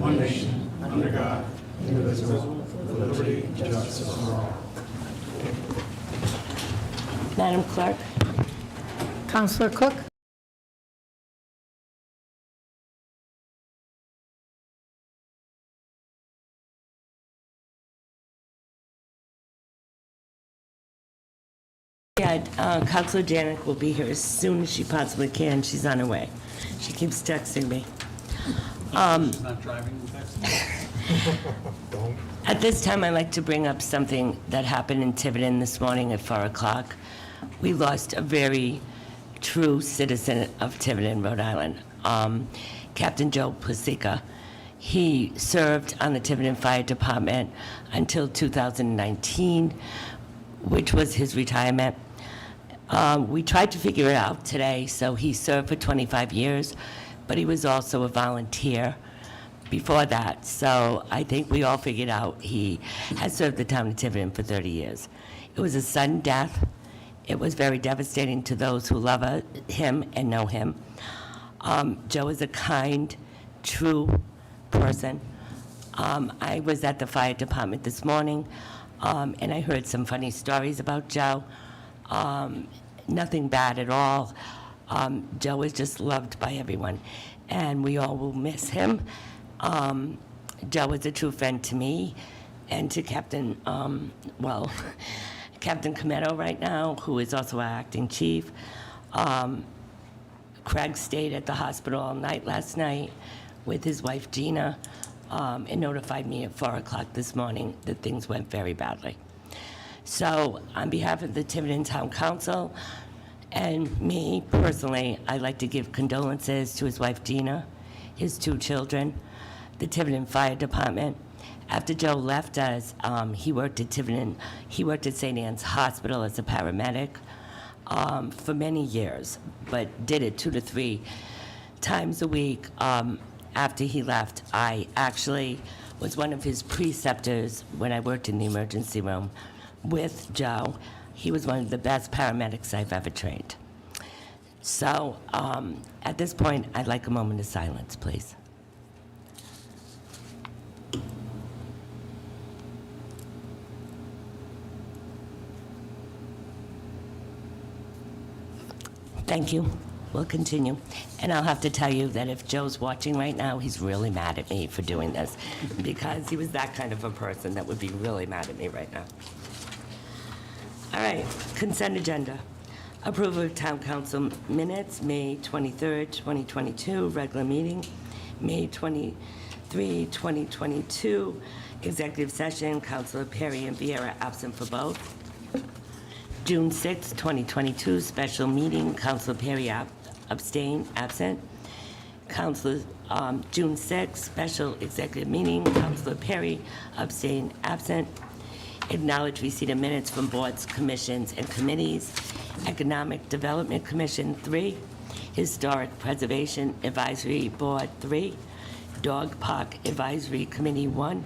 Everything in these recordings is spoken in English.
one nation, under God, indivisible, with liberty and justice for all. Madam Clerk. Councilor Cook? Yeah, Councilor Janik will be here as soon as she possibly can. She's on her way. She keeps texting me. She's not driving and texting? At this time, I'd like to bring up something that happened in Tiverton this morning at 4 o'clock. We lost a very true citizen of Tiverton, Rhode Island, Captain Joe Pasica. He served on the Tiverton Fire Department until 2019, which was his retirement. We tried to figure it out today. So he served for 25 years, but he was also a volunteer before that. So I think we all figured out he has served the town of Tiverton for 30 years. It was a sudden death. It was very devastating to those who love him and know him. Joe is a kind, true person. I was at the fire department this morning, and I heard some funny stories about Joe. Nothing bad at all. Joe is just loved by everyone, and we all will miss him. Joe is a true friend to me and to Captain, Captain Cometto right now, who is also our acting chief. Craig stayed at the hospital all night last night with his wife Gina, and notified me at 4 o'clock this morning that things went very badly. So on behalf of the Tiverton Town Council and me personally, I'd like to give condolences to his wife Gina, his 2 children, the Tiverton Fire Department. After Joe left us, he worked at St. Anne's Hospital as a paramedic for many years, but did it 2 to 3 times a week. After he left, I actually was one of his preceptors when I worked in the emergency room with Joe. He was one of the best paramedics I've ever trained. So at this point, I'd like a moment of silence, please. Thank you. We'll continue. And I'll have to tell you that if Joe's watching right now, he's really mad at me for doing this, because he was that kind of a person that would be really mad at me right now. All right, consent agenda. Approval of Town Council minutes, May 23rd, 2022, regular meeting, May 23, 2022, executive session, Councilor Perry and Vieira absent for both. June 6, 2022, special meeting, Councilor Perry absent. June 6, special executive meeting, Councilor Perry absent. Acknowledge receipt of minutes from boards, commissions, and committees. Economic Development Commission 3, Historic Preservation Advisory Board 3, Dog Park Advisory Committee 1,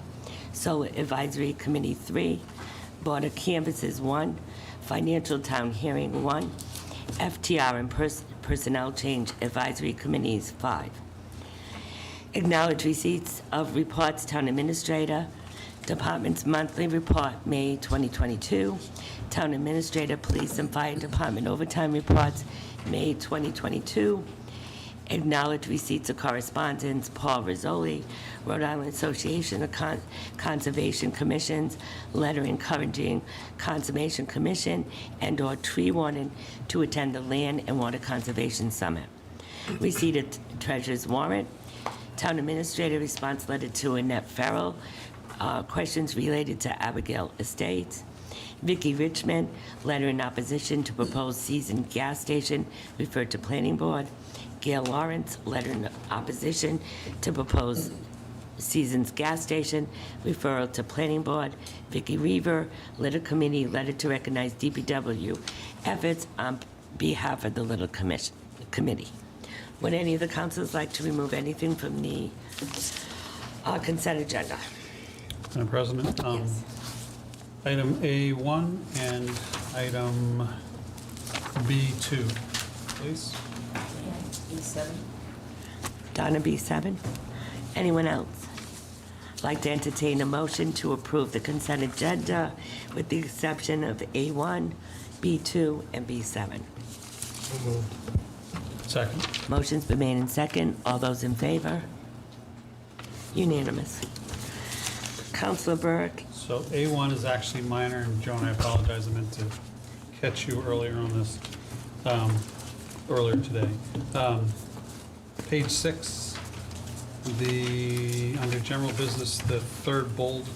Solar Advisory Committee 3, Board of Canvassers 1, Financial Town Hearing 1, FTR and Personnel Change Advisory Committees 5. Acknowledge receipts of reports, Town Administrator, Department's monthly report, May 2022, Town Administrator, Police and Fire Department overtime reports, May 2022. Acknowledge receipts of correspondence, Paul Rizzoli, Rhode Island Association of Conservation Commissions, letter encouraging Conservation Commission and/or tree warden to attend the Land and Water Conservation Summit. Receipt of Treasurer's warrant, Town Administrator response letter to Annette Farrell, questions related to Abigail Estates. Vicki Richmond, letter in opposition to proposed seasoned gas station, referred to Planning Board. Gail Lawrence, letter in opposition to proposed seasoned gas station, referral to Planning Board. Vicki Reaver, Little Committee, letter to recognize DPW efforts on behalf of the Little Committee. Would any of the councilors like to remove anything from the consent agenda? Madam President, Yes. item A1 and item B2, please. B7. Donna B7. Anyone else? I'd like to entertain a motion to approve the consent agenda with the exception of A1, B2, and B7. Second. Motion's been made in second. All those in favor? Unanimous. Councilor Burk. So A1 is actually minor, and Joan, I apologize, I meant to catch you earlier on this, earlier today. Page 6, under general business, the third bold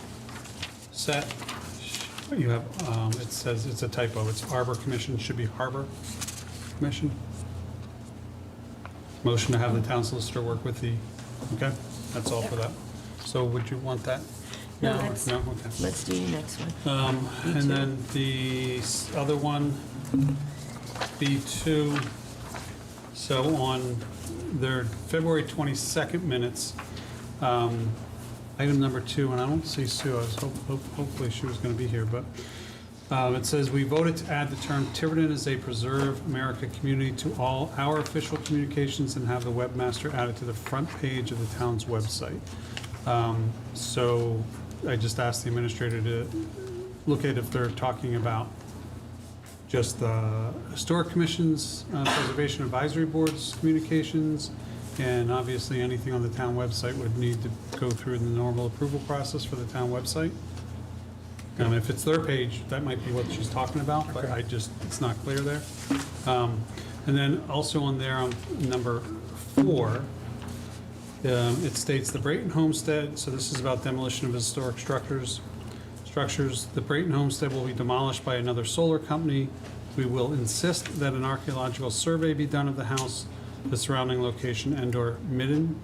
set, you have, it says, it's a typo, it's Arbor Commission, should be Harbor Commission. Motion to have the town solicitor work with the, okay, that's all for that. So would you want that? No, Okay. let's do your next one. And then the other one, B2, so on their February 22nd minutes, item number 2, and I don't see Sue, I was hopefully she was going to be here, but it says, we voted to add the term Tiverton as a Preserve America community to all our official communications and have the webmaster added to the front page of the town's website. So I just asked the administrator to look at if they're talking about just the Historic Commission's Preservation Advisory Board's communications, and obviously anything on the town website would need to go through the normal approval process for the town website. If it's their page, that might be what she's talking about, but it's not clear there. And then also on there on number 4, it states the Brayton Homestead, so this is about demolition of historic structures. The Brayton Homestead will be demolished by another solar company. We will insist that an archaeological survey be done of the house, the surrounding location, and/or midden.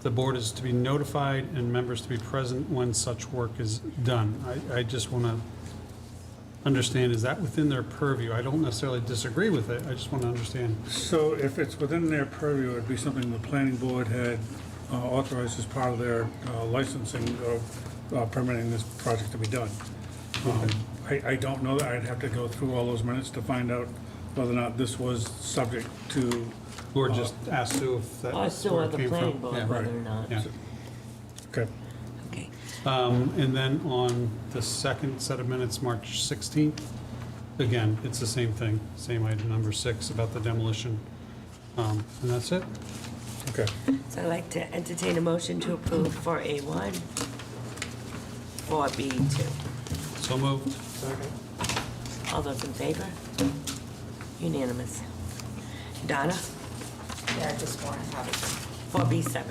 The board is to be notified and members to be present when such work is done. I just want to understand, is that within their purview? I don't necessarily disagree with it, I just want to understand. So if it's within their purview, it'd be something the planning board had authorized as part of their licensing of permitting this project to be done. I don't know that, I'd have to go through all those minutes to find out whether or not this was subject to, Or just ask Sue if that's Or still where at it the came planning from. board, Yeah. whether or not. Yeah. okay. Okay. And then on the second set of minutes, March 16th, again, it's the same thing, same item, number 6, about the demolition. And that's it. Okay. So I'd like to entertain a motion to approve for A1, for B2. So moved. All those in favor? Unanimous. Donna, Yeah, I just want to have it, for B7.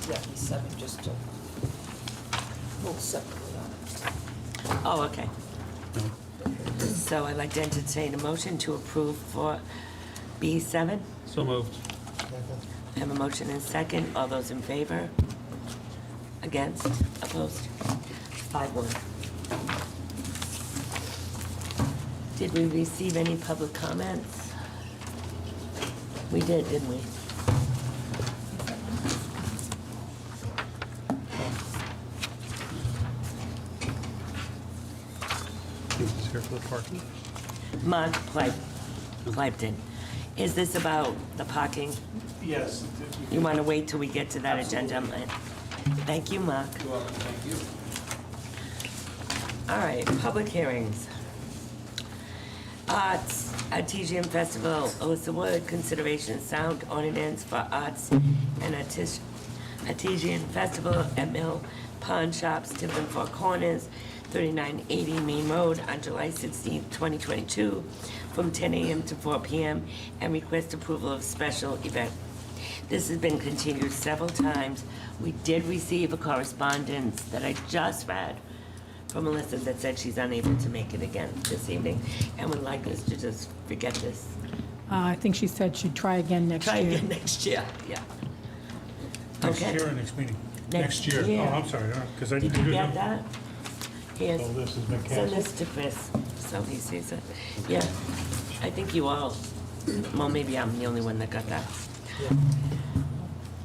yeah, B7, just to vote separately on it. Oh, okay. No. So I'd like to entertain a motion to approve for B7. So moved. I have a motion and a second. All those in favor? Against? Opposed? 5-1. Did we receive any public comments? We did, didn't we? He's here for the parking. Mark Plimpton. Is this about the parking? Yes. You want to wait till we get to that agenda? Thank you, Mark. You're welcome, thank you. All right, public hearings. Arts, Artesian Festival, Alyssa Wood, consideration sound ordinance for arts and Artesian Festival at Mill Pawn Shops, Tiverton Four Corners, 3980 Main Road on July 16, 2022, from 10 a.m. to 4 p.m., and request approval of special event. This has been continued several times. We did receive a correspondence that I just read from Alyssa that said she's unable to make it again this evening and would like us to just forget this. I think she said she'd try again next Try year. again next year, yeah. Next Okay. year or next meeting? Next year. Oh, I'm sorry, because I Did didn't you know. get that? Here's, Oh, this has been send canceled. this to Chris, so he sees it. Yeah, I think you all, well, maybe I'm the only one that got that.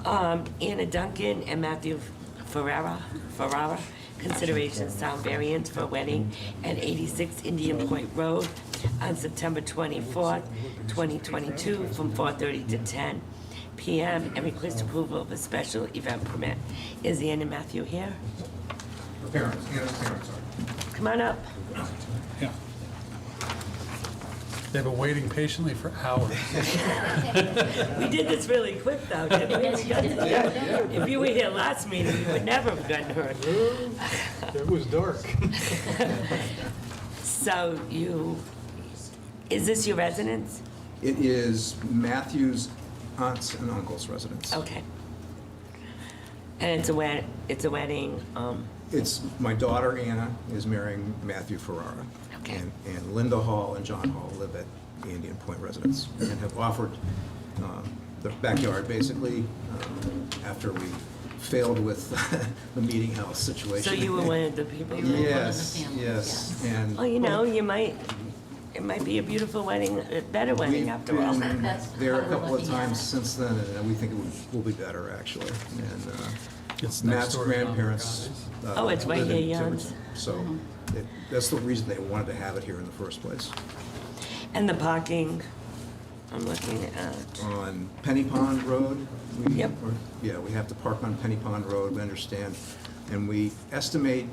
Anna Duncan and Matthew Ferrara, consideration sound variance for a wedding at 86 Indian Point Road on September 24th, 2022, from 4:30 to 10 PM and request approval of a special event permit. Is Ann and Matthew here? Parents, sorry. Come on up. Yeah. They've been waiting patiently for hours. We did this really quick though, didn't we? If you were here last meeting, you would never have gotten heard. It was dark. So is this your residence? It is Matthew's aunts and uncles' residence. Okay. And it's a wedding, It's, my daughter Anna is marrying Matthew Ferrara. Okay. And Linda Hall and John Hall live at the Indian Point residence and have offered their backyard, basically, after we failed with the meeting house situation. so you were one of the people? Yes, yes, and. Well, it might be a beautiful wedding, a better wedding after all. We've been there a couple of times since then, and we think it will be better, actually. And It's next Matt's door to Don grandparents. Oh, it's right live in here, Jan's. Tiverton. So that's the reason they wanted to have it here in the first place. And the parking, I'm looking at, On Penny Pond Road. Yep. Yeah, we have to park on Penny Pond Road, we understand. And we estimate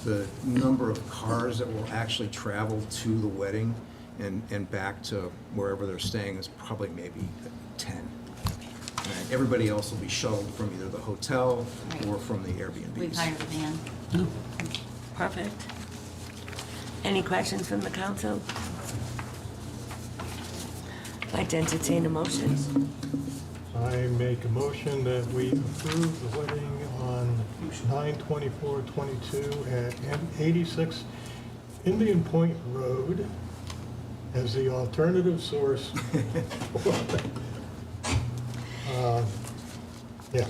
the number of cars that will actually travel to the wedding and back to wherever they're staying is probably maybe 10. And everybody else will be shuttled from either the hotel or from the Airbnbs. We've hired a van. perfect. Any questions from the council? I'd like to entertain a motion. I make a motion that we approve the wedding on 9/24/22 at 86 Indian Point Road as the alternative source. Yeah.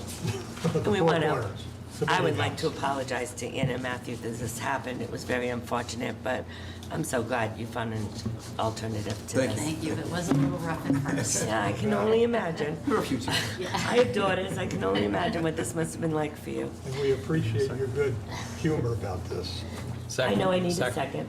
We Four want to, corners. The I would meeting like to house. apologize to Ann and Matthew that this happened. It was very unfortunate, but I'm so glad you found an alternative to Thank this. Thank you. It was a little rough at first. Yeah, I can only imagine. There were a few times. I have daughters. I can only imagine what this must have been like for you. And we appreciate your good humor about this. I know I need a second.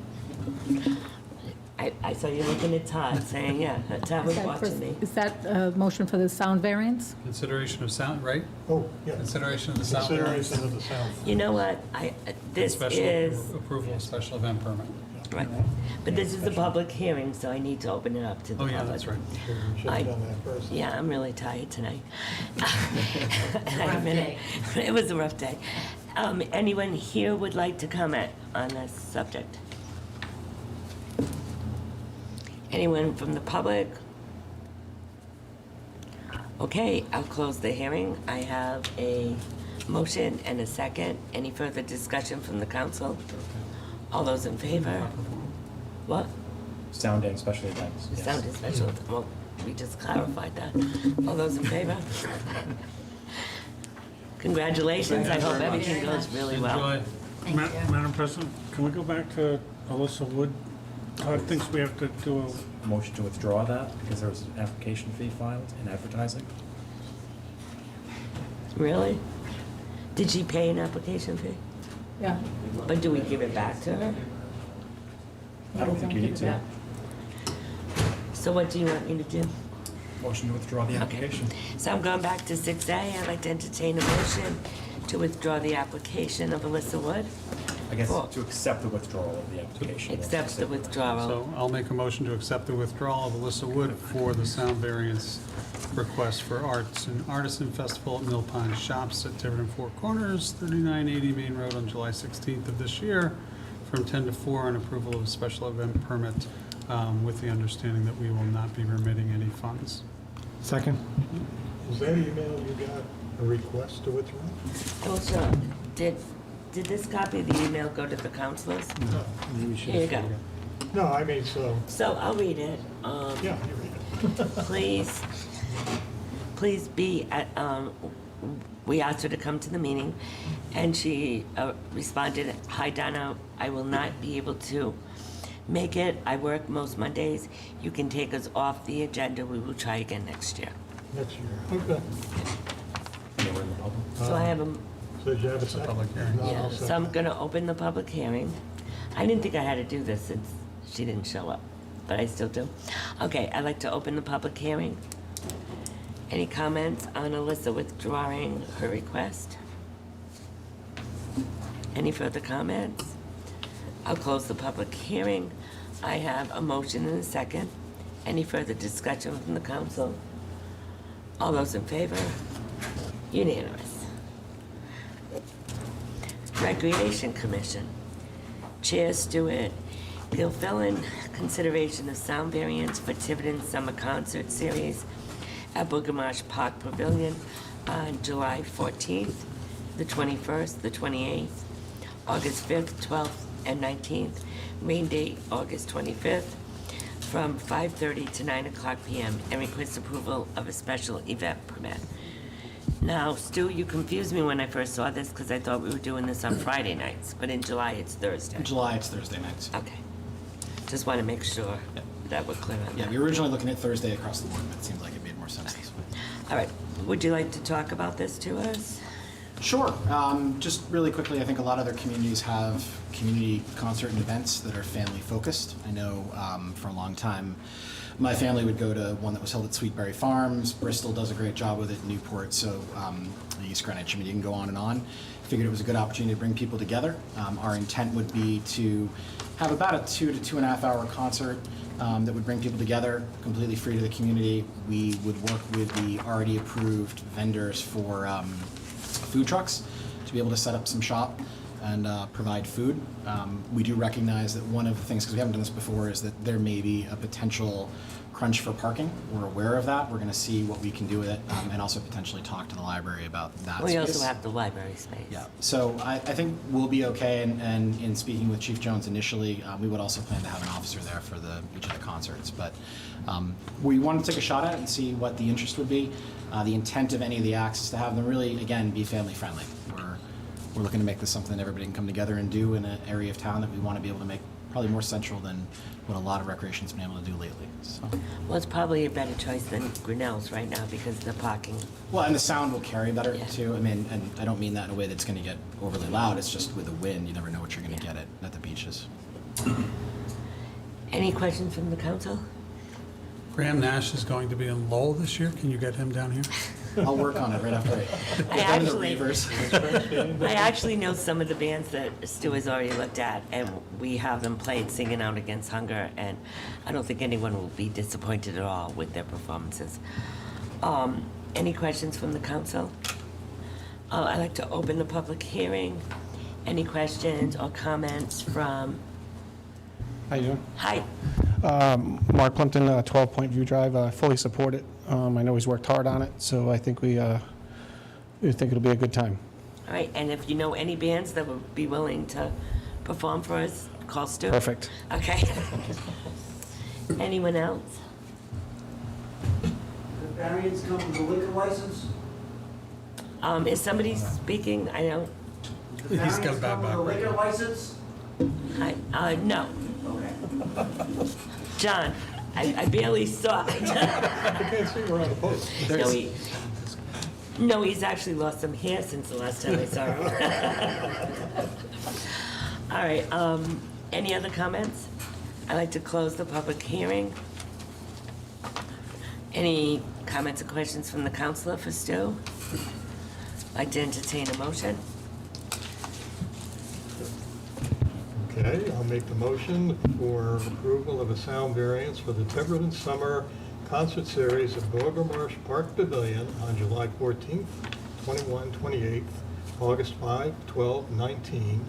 I saw you looking at Todd saying, yeah, Todd was watching me. Is that a motion for the sound variance? Consideration of sound, right? Oh, yeah. Consideration of the sound. variance Consideration of the sound. You know what? and This special is, approval of special event permit. right. But this is a public hearing, so I need to open it up to the Oh, public. yeah, that's right. We should have done that first. Yeah, I'm really tired tonight. Rough day. It was a rough day. Anyone here would like to comment on this subject? Anyone from the public? Okay, I'll close the hearing. I have a motion and a second. Any further discussion from the council? All those in favor? What? Sound and special events. yes. Sound is special. Well, we just clarified that. All those in favor? Congratulations. I hope everything goes really well. Enjoy. Thank you. Madam President, can we go back to Alyssa Wood? Todd thinks we have to do a, Motion to withdraw that because there was an application fee filed in advertising. Really? Did she pay an application fee? Yeah. But do we give it back to her? I don't think you need to. So what do you want me to do? Motion to withdraw the application. So I'm going back to 6A. I'd like to entertain a motion to withdraw the application of Alyssa Wood. I guess Cool. to accept the withdrawal of the application. Accepts the withdrawal. So I'll make a motion to accept the withdrawal of Alyssa Wood for the sound variance request for Artisan Festival at Mill Pond Shops at Tiverton Four Corners, 3980 Main Road on July 16th of this year, from 10 to 4 on approval of a special event permit, with the understanding that we will not be remitting any funds. Second. Is that email you got a request to withdraw? Also, did this copy of the email go to the councilors? Here you go. No, I mean, so, So I'll read it. yeah, you read it. Please be at, we asked her to come to the meeting, and she responded, "Hi Donna, I will not be able to make it. I work most Mondays. You can take us off the agenda. We will try again next year." Next year. Okay. Anywhere in the public. So I have a, So did you have a second? public hearing. No, yeah, I'll so second. I'm gonna open the public hearing. I didn't think I had to do this since she didn't show up, but I still do. Okay, I'd like to open the public hearing. Any comments on Alyssa withdrawing her request? Any further comments? I'll close the public hearing. I have a motion and a second. Any further discussion from the council? All those in favor? Unanimous. Recreation Commission. Chair Stuart Gilfillen, consideration of sound variance for Tiverton Summer Concert Series at Marsh Park Pavilion on July 14th, the 21st, the 28th, August 5th, 12th, and 19th. Rain date, August 25th, from 5:30 to 9 o'clock p.m. and request approval of a special event permit. Now, Stu, you confused me when I first saw this because I thought we were doing this on Friday nights, but in July it's Thursday. In July, it's Thursday nights. Okay. Just want to make sure that we're clear on Yeah, that. we were originally looking at Thursday across the board, but it seemed like it made more sense this way. All right. Would you like to talk about this to us? Sure. Just really quickly, I think a lot of other communities have community concert and events that are family focused. I know for a long time, my family would go to one that was held at Sweetberry Farms. Bristol does a great job with it, Newport, so East Greenwich. I mean, you can go on and on. Figured it was a good opportunity to bring people together. Our intent would be to have about a 2 to 2.5 hour concert that would bring people together, completely free to the community. We would work with the already approved vendors for food trucks to be able to set up some shop and provide food. We do recognize that one of the things, because we haven't done this before, is that there may be a potential crunch for parking. We're aware of that. We're going to see what we can do with it and also potentially talk to the library about that We space. also have the library space. Yeah, so I think we'll be okay, and in speaking with Chief Jones initially, we would also plan to have an officer there for each of the concerts, but we wanted to take a shot at it and see what the interest would be. The intent of any of the acts is to have them really, again, be family friendly. We're looking to make this something that everybody can come together and do in an area of town that we want to be able to make probably more central than what a lot of recreation's been able to do lately. So. Well, it's probably a better choice than Grinnell's right now because of the parking. Well, and the sound will carry better Yeah. too. I mean, and I don't mean that in a way that's going to get overly loud. It's just with the wind, you never know what you're going to get at the beaches. Any questions from the council? Graham Nash is going to be in Lowell this year. Can you get him down here? I'll work on it right after I get them the actually- Reavers. I actually know some of the bands that Stu has already looked at, and we have them played Singing Out Against Hunger, and I don't think anyone will be disappointed at all with their performances. Any questions from the council? I'd like to open the public hearing. Any questions or comments from, How you doing? hi, Mark Plimpton, 12 Point View Drive. I fully support it. I know he's worked hard on it, so I think we think it'll be a good time. all right, and if you know any bands that would be willing to perform for us, call Stu. Perfect. Okay. Anyone else? The variance come with a liquor license? Is somebody speaking? I don't, The He's got a variance bad come with a background. liquor license? no. Okay. John, I barely saw it. I can't see around the post. No, he's actually lost some hair since the last time I saw him. All right, any other comments? I'd like to close the public hearing. Any comments or questions from the councilor for Stu? I'd like to entertain a motion. Okay, I'll make the motion for approval of a sound variance for the Tiverton Summer Concert Series at Marsh Park Pavilion on July 14th, 21, 28th, August 5, 12, 19.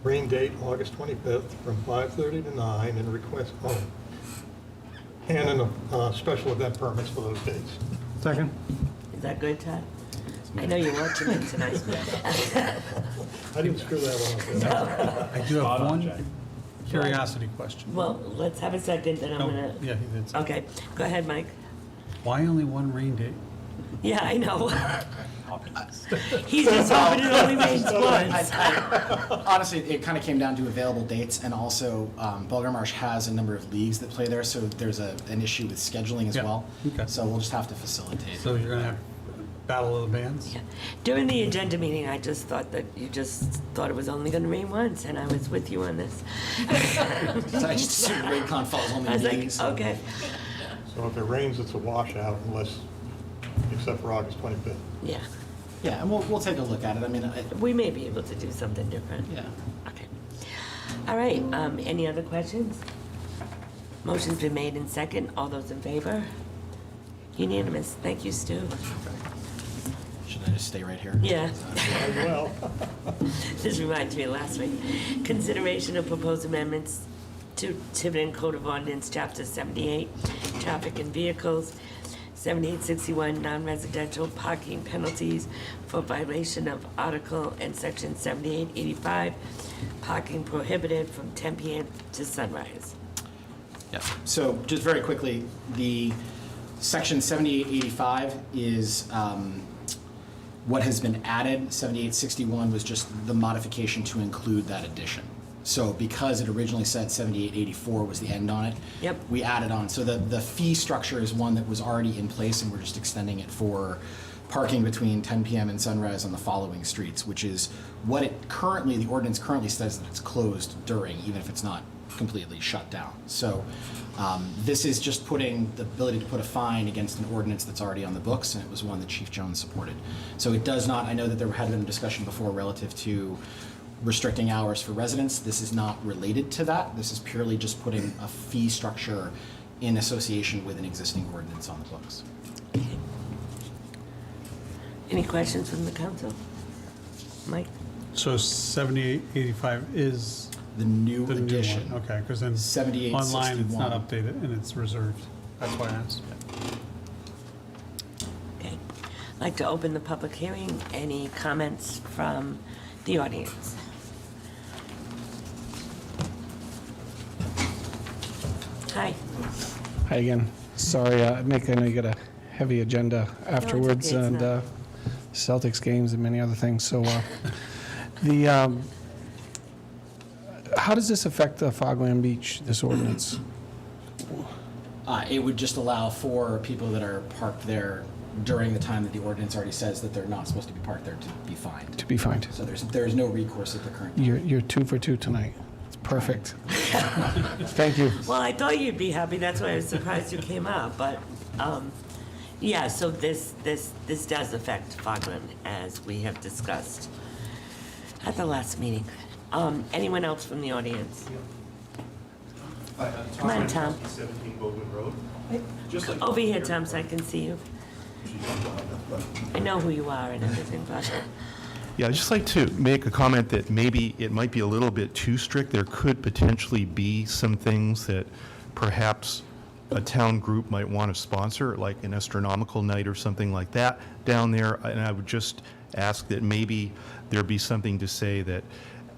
Rain date, August 25th, from 5:30 to 9, and request, and special event permits for those dates. Second. Is that good, Todd? I know you're watching it tonight. I didn't screw that one up. I do have one curiosity question. Well, let's have a second, then I'm Oh, gonna, yeah, he did. okay, go ahead, Mike. Why only one rain date? Yeah, I know. He's just hoping it only rains once. Honestly, it kind of came down to available dates, and also Marsh has a number of leagues that play there, so there's an issue with scheduling as Yeah, well. okay. So we'll just have to facilitate. So you're going to have Battle of the Bands? Yeah. During the agenda meeting, I just thought that you just thought it was only gonna rain once, and I was with you on this. So I just assumed Raycon falls only I was in like, meetings. okay. So if it rains, it's a washout unless except for August 25th. Yeah, Yeah, and we'll take a look at it. I mean, we may be able to do something different. yeah. Okay. All right, any other questions? Motion's been made in second. All those in favor? Unanimous. Thank you, Stu. Should I just stay right here? Yeah. Well, This reminds me of last week. Consideration of proposed amendments to Tiverton Code of Ordinance, Chapter 78, Traffic and Vehicles, 7861, non-residential parking penalties for violation of Article and Section 7885, parking prohibited from 10 p.m. to sunrise. Yeah, so just very quickly, the section 7885 is what has been added. 7861 was just the modification to include that addition. So because it originally said 7884 was the end on it, Yep. we added on. So the fee structure is one that was already in place, and we're just extending it for parking between 10 p.m. and sunrise on the following streets, which is what the ordinance currently says that it's closed during, even if it's not completely shut down. So this is just putting the ability to put a fine against an ordinance that's already on the books, and it was one that Chief Jones supported. So it does not, I know that there had been a discussion before relative to restricting hours for residents. This is not related to that. This is purely just putting a fee structure in association with an existing ordinance on the books. Any questions from the council? Mike? So 7885 is The new the new addition. one? Okay, because then 7861. online it's not updated and it's reserved. That's why I asked. Okay. I'd like to open the public hearing. Any comments from the audience? Hi. Hi again. Sorry, Nick, I know you got a heavy agenda afterwards, okay, it's and not. Celtics games and many other things. So how does this affect Fogland Beach, this ordinance? It would just allow for people that are parked there during the time that the ordinance already says that they're not supposed to be parked there to be fined. To be fined. So there's no recourse at the current time. You're 2 for 2 tonight. It's perfect. Thank you. Well, I thought you'd be happy. That's why I was surprised you came out. But, yeah, so this does affect Fogland, as we have discussed at the last meeting. Anyone else from the audience? Come on, Tom. 17 Bowman Road. Over here, Tom, so I can see you. I know who you are and everything, but Yeah, I'd just like to make a comment that maybe it might be a little bit too strict. There could potentially be some things that perhaps a town group might want to sponsor, like an astronomical night or something like that down there. And I would just ask that maybe there be something to say that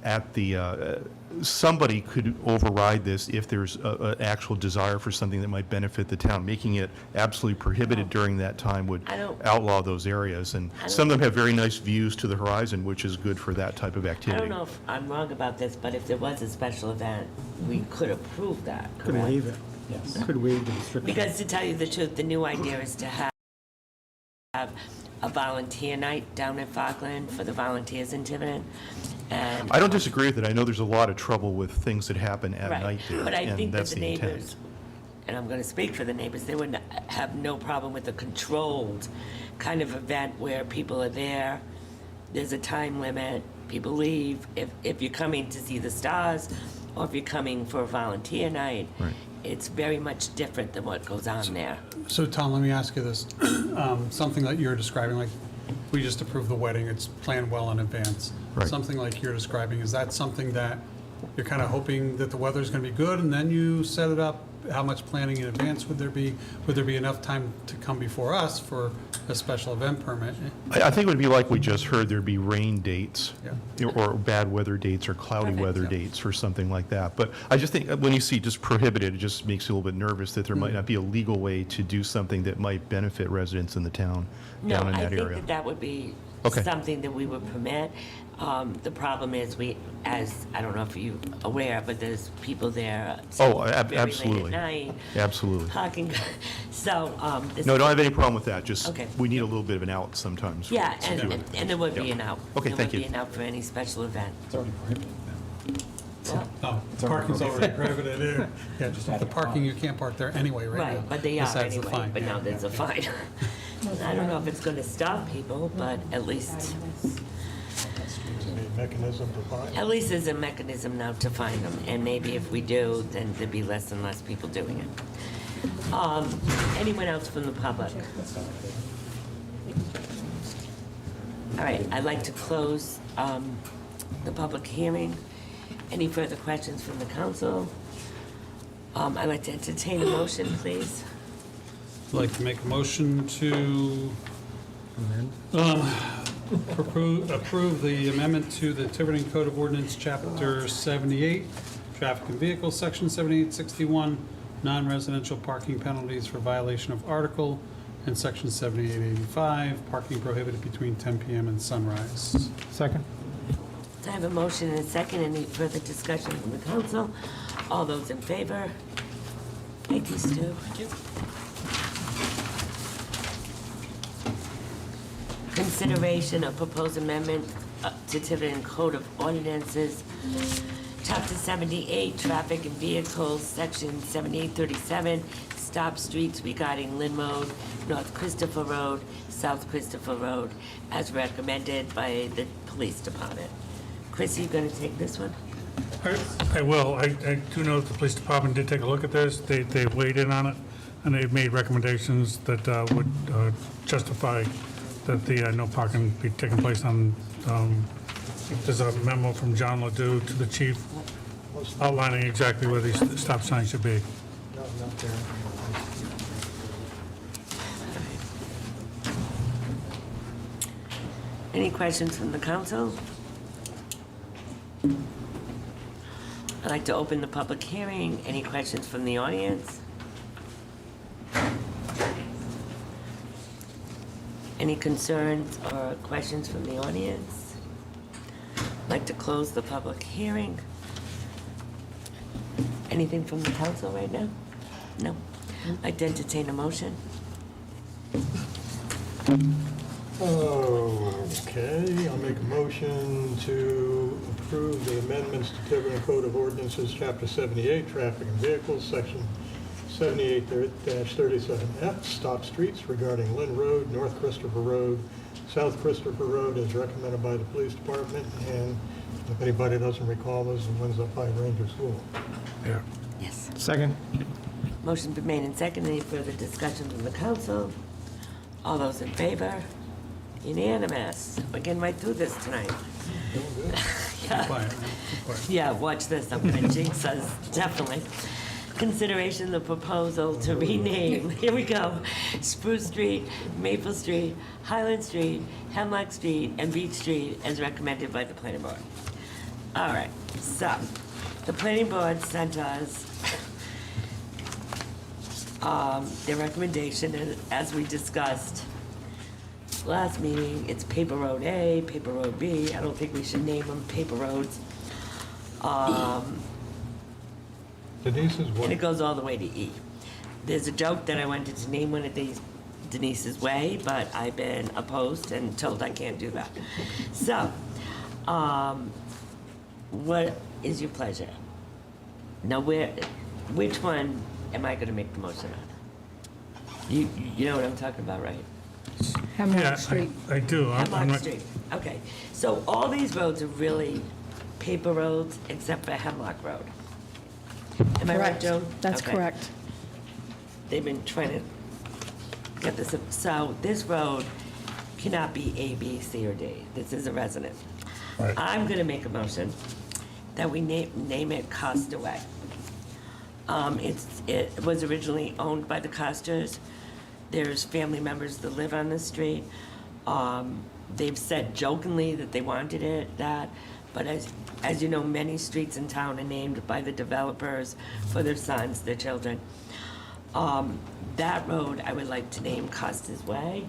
at the, somebody could override this if there's an actual desire for something that might benefit the town. Making it absolutely prohibited during that time would outlaw those areas. And some of them have very nice views to the horizon, which is good for that type of I activity. don't know if I'm wrong about this, but if there was a special event, we could approve that, correct? Could waive it. Yes. Could waive the restriction. Because to tell you the truth, the new idea is to have a volunteer night down at Fogland for the volunteers in Tiverton. And I don't disagree with it. I know there's a lot of trouble with things that happen at right. night there, But I and think that that's the the intent. neighbors, and I'm going to speak for the neighbors, they would have no problem with a controlled kind of event where people are there, there's a time limit, people leave. If you're coming to see the stars, or if you're coming for a volunteer night, Right. it's very much different than what goes on there. So Tom, let me ask you this. Something that you're describing, like we just approved the wedding, it's planned well in advance. Right. Something like you're describing, is that something that you're kind of hoping that the weather's going to be good and then you set it up? How much planning in advance would there be? Would there be enough time to come before us for a special event permit? I think it would be like we just heard, there'd be rain dates, Yeah. or bad weather dates, or cloudy Perfect. weather dates, or something like that. But I just think, when you see just prohibited, it just makes you a little bit nervous that there might not be a legal way to do something that might benefit residents in the town, No, down in I that think area. that would be Okay. something that we would permit. The problem is I don't know if you're aware, but there's people there. Oh, very late at absolutely. night, Absolutely. parking. So, No, I don't have any problem with that, just, Okay. we need a little bit of an out sometimes. yeah, to do it. and there would be Yeah. an out. Okay, thank There you. would be an out for any special event. It's already prohibited now. Well, No, parking's already prohibited. Yeah, just the parking, you can't park there anyway right now. Right, but they are besides the anyway, fine. but now there's a fine. I don't know if it's gonna stop people, but at least A mechanism to find. At least there's a mechanism now to find them, and maybe if we do, then there'd be less and less people doing it. Anyone else from the public? All right, I'd like to close the public hearing. Any further questions from the council? I'd like to entertain a motion, please. I'd like to make a motion to approve the amendment to the Tiverton Code of Ordinance, Chapter 78, Traffic and Vehicles, Section 7861, non-residential parking penalties for violation of article, and Section 7885, parking prohibited between 10 p.m. and sunrise. Second. I have a motion and a second. Any further discussion from the council? All those in favor? Thank you, Stu. Thank you. Consideration of proposed amendment to Tiverton Code of Ordinances, Chapter 78, Traffic and Vehicles, Section 7837, stop streets regarding Lynn Road, North Christopher Road, South Christopher Road, as recommended by the police department. Chris, are you going to take this one? I will. I do know that the police department did take a look at this. They weighed in on it, and they've made recommendations that would justify that the no parking be taking place on, there's a memo from John Ledoux to the chief outlining exactly where these stop signs should be. Not there. Any questions from the council? I'd like to open the public hearing. Any questions from the audience? Any concerns or questions from the audience? I'd like to close the public hearing. Anything from the council right now? No? I'd like to entertain a motion. Okay, I'll make a motion to approve the amendments to Tiverton Code of Ordinances, Chapter 78, Traffic and Vehicles, Section 78-37F, stop streets regarding Lynn Road, North Christopher Road, South Christopher Road, as recommended by the police department, and if anybody doesn't recall, those are the ones up by Ranger School. Yeah. Yes. Second. Motion been made and seconded. Any further discussion from the council? All those in favor? Unanimous. We're getting right through this tonight. Quiet, man. Be quiet. Yeah, watch this. I'm gonna jinx us, definitely. Consideration of the proposal to rename, here we go, Spruce Street, Maple Street, Highland Street, Hemlock Street, and Beach Street as recommended by the planning board. All right, so, the planning board sent us their recommendation, and as we discussed last meeting, it's Paper Road A, Paper Road B. I don't think we should name them paper roads. Denise's And what? it goes all the way to E. There's a joke that I wanted to name one of these Denise's Way, but I've been opposed and told I can't do that. So, what is your pleasure? Now, which one am I gonna make the motion on? You know what I'm talking about, right? Hemlock Yeah, Street. I do. I'm Hemlock not- Street, okay. So all these roads are really paper roads except for Hemlock Road. Am I right, Correct. Joan? That's Okay. correct. They've been trying to get this, so this road cannot be A, B, C, or D. This is a resident. Right. I'm gonna make a motion that we name it Costaway. It was originally owned by the Costers. There's family members that live on the street. They've said jokingly that they wanted it that, but as you know, many streets in town are named by the developers for their sons, their children. That road I would like to name Costa's Way.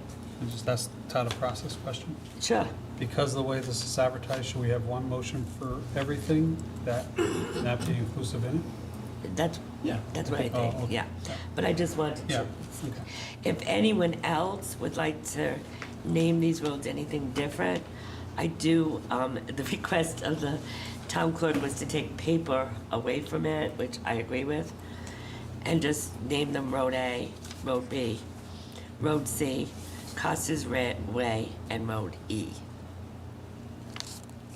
That's a process question. Sure. Because of the way this is advertised, should we have one motion for everything that be inclusive in it? That's what I Oh, think, okay. yeah. But I just wanted Yeah, to, okay. if anyone else would like to name these roads anything different, I do, the request of the town clerk was to take paper away from it, which I agree with, and just name them Road A, Road B, Road C, Costas Way and Road E.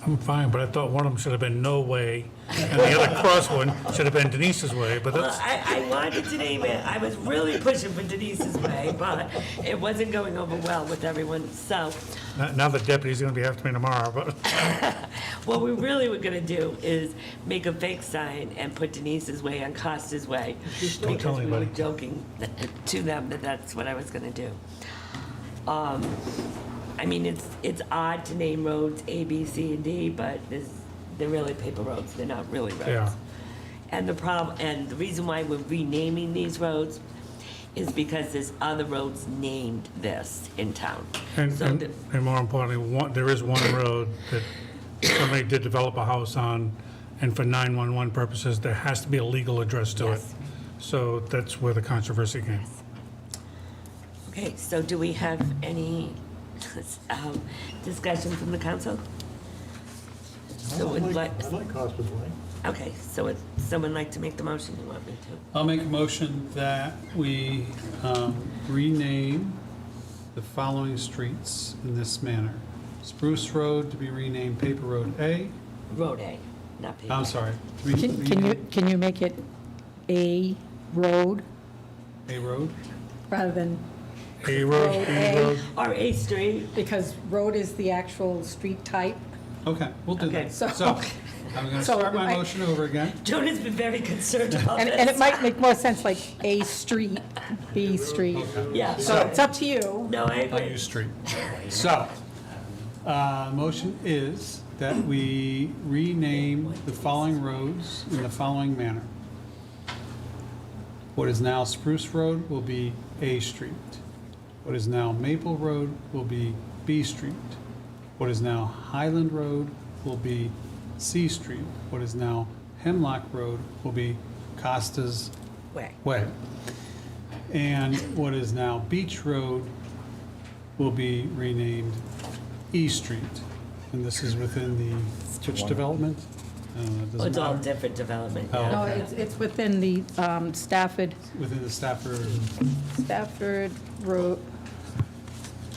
I'm fine, but I thought one of them should have been No Way, and the other cross one should have been Denise's Way, but Well, that's, I wanted to name it, I was really pushing for Denise's Way, but it wasn't going over well with everyone, so now the deputy's gonna be after me tomorrow, but, what we really were gonna do is make a fake sign and put Denise's Way on Costa's Way. Don't tell Because we were anybody. joking to them that that's what I was gonna do. I mean, it's odd to name roads A, B, C, and D, but they're really paper roads, they're not really roads. yeah. And the reason why we're renaming these roads is because there's other roads named this in town. And, So and the- and more importantly, there is one road that somebody did develop a house on, and for 911 purposes, there has to be a legal address to it. Yes. So that's where the controversy came. Okay, so do we have any discussion from the council? So I would like Costa's Way. Okay, so would someone like to make the motion? You want me to? I'll make a motion that we rename the following streets in this manner. Spruce Road to be renamed Paper Road A. Road A, not paper. I'm sorry. to be Can you make it a road A Road? rather than, A road, Road B A. road, Or A Street. because road is the actual street type? Okay, we'll do Okay. that. So- So, I'm going to So start my I- motion over again. Joan has been very concerned about this. And it might make more sense like A street, B street. Yeah. So it's up to you. No, I I'll agree. use street. So, motion is that we rename the following roads in the following manner. What is now Spruce Road will be A Street. What is now Maple Road will be B Street. What is now Highland Road will be C Street. What is now Hemlock Road will be Costa's Way. And what is now Beach Road will be renamed E Street. And this is within the, which development? It Well, doesn't it's all matter. different development, Oh. yeah. No, it's within the Stafford Within the Stafford, Road.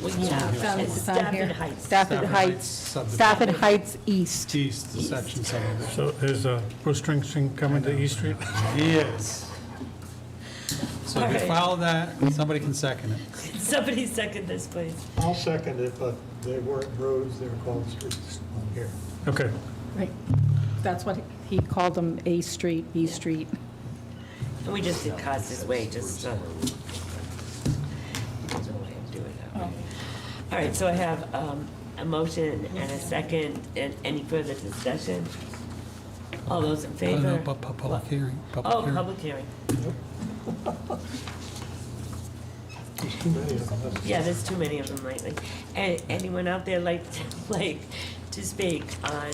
Well, yeah, It's on- it's it's on Stafford here. Heights. Stafford Heights, subdivision. Stafford Heights East. East, section subdivision. so is Bruce Springsteen coming to East Street? Yes. So if you Alright. follow that, somebody can second it. Somebody second this, please. I'll second it, but they weren't roads, they were called streets on here. Okay, Right. That's what he called them, A Street, B Street. And we just did Costa's Way, just, there's no way of doing that. right? All right, so I have a motion and a second, and any further discussion? All those in Oh, favor? no, public hearing. Oh, public hearing. There's too many of them. Yeah, there's too many of them lately. Anyone out there like to speak on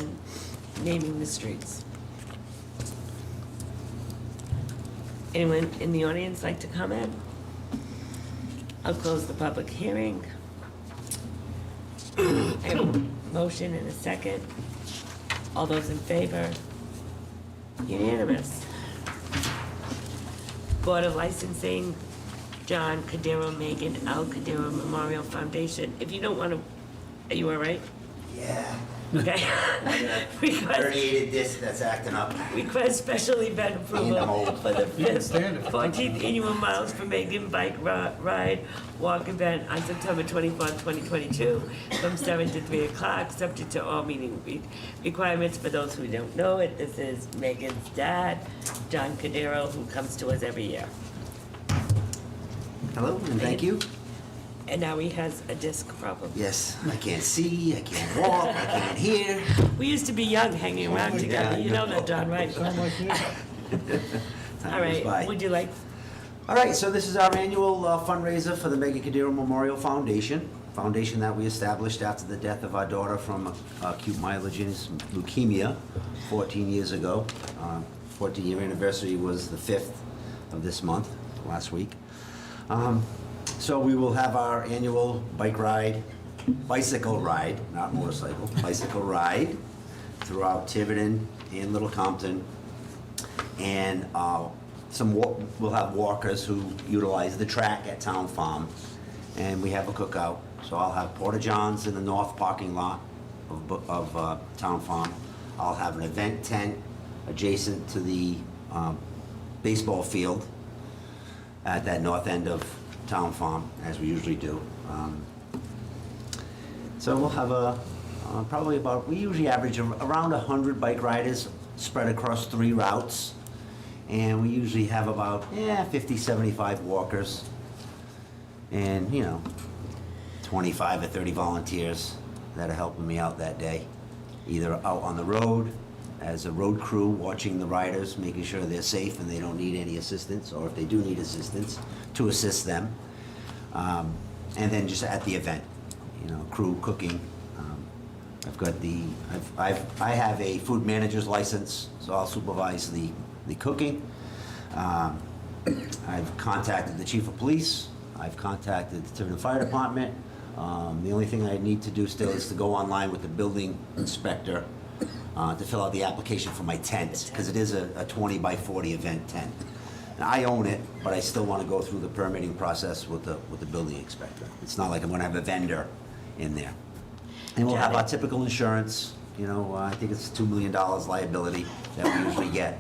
naming the streets? Anyone in the audience like to comment? I'll close the public hearing. I have a motion and a second. All those in favor? Unanimous. Board of Licensing, John Cordeiro, Megan L. Cordeiro Memorial Foundation. If you don't want to, are you all right? Yeah, Okay. Request, herniated disc that's acting up. request special event approval for the fifth, stand it. 14th annual Miles for Megan Bike Ride Walk event on September 24th, 2022, from 7 to 3 o'clock, subject to all meeting requirements. For those who don't know it, this is Megan's dad, John Cordeiro, who comes to us every year. Hello, and thank you. And now he has a disc problem. Yes, I can't see, I can't walk, I can't hear. We used to be young, hanging around together. You know that, John, right? Sound like me? All Time goes by. right, would you like, All right, so this is our annual fundraiser for the Megan Cordeiro Memorial Foundation that we established after the death of our daughter from acute myelogenous leukemia 14 years ago. 14-year anniversary was the 5th of this month, last week. So we will have our annual bicycle ride, not motorcycle, bicycle ride throughout Tiverton and Little Compton. And we'll have walkers who utilize the track at Town Farm. and we have a cookout. So I'll have porta johns in the north parking lot of Town Farm. I'll have an event tent adjacent to the baseball field at that north end of Town Farm, as we usually do. So we'll have we usually average around 100 bike riders spread across 3 routes. And we usually have about 50, 75 walkers. And, 25 or 30 volunteers that are helping me out that day. Either out on the road, as a road crew, watching the riders, making sure they're safe and they don't need any assistance, or if they do need assistance, to assist them. And then just at the event, crew cooking. I have a food manager's license, so I'll supervise the cooking. I've contacted the chief of police. I've contacted the Tiverton Fire Department. The only thing I need to do still is to go online with the building inspector to fill out the application for my tent, because it is a 20 by 40 event tent. Now, I own it, but I still want to go through the permitting process with the building inspector. It's not like I'm going to have a vendor in there. And we'll have our typical insurance. I think it's $2 million liability that we usually get.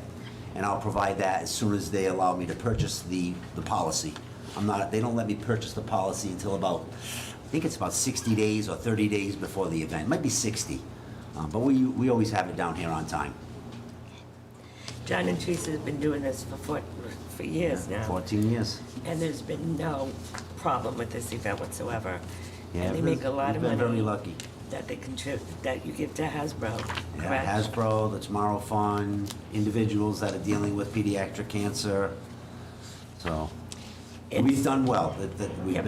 And I'll provide that as soon as they allow me to purchase the policy. They don't let me purchase the policy until I think it's about 60 days or 30 days before the event. It might be 60, but we always have it down here on time. John and Teresa have been doing this for years now. 14 years. And there's been no problem with this event whatsoever. Yeah, And they make a lot of money. We've been very lucky. That they contribute, that you give to Hasbro, Yeah, correct? Hasbro, the Tomorrow Fund, individuals that are dealing with pediatric cancer. So we've done well. We've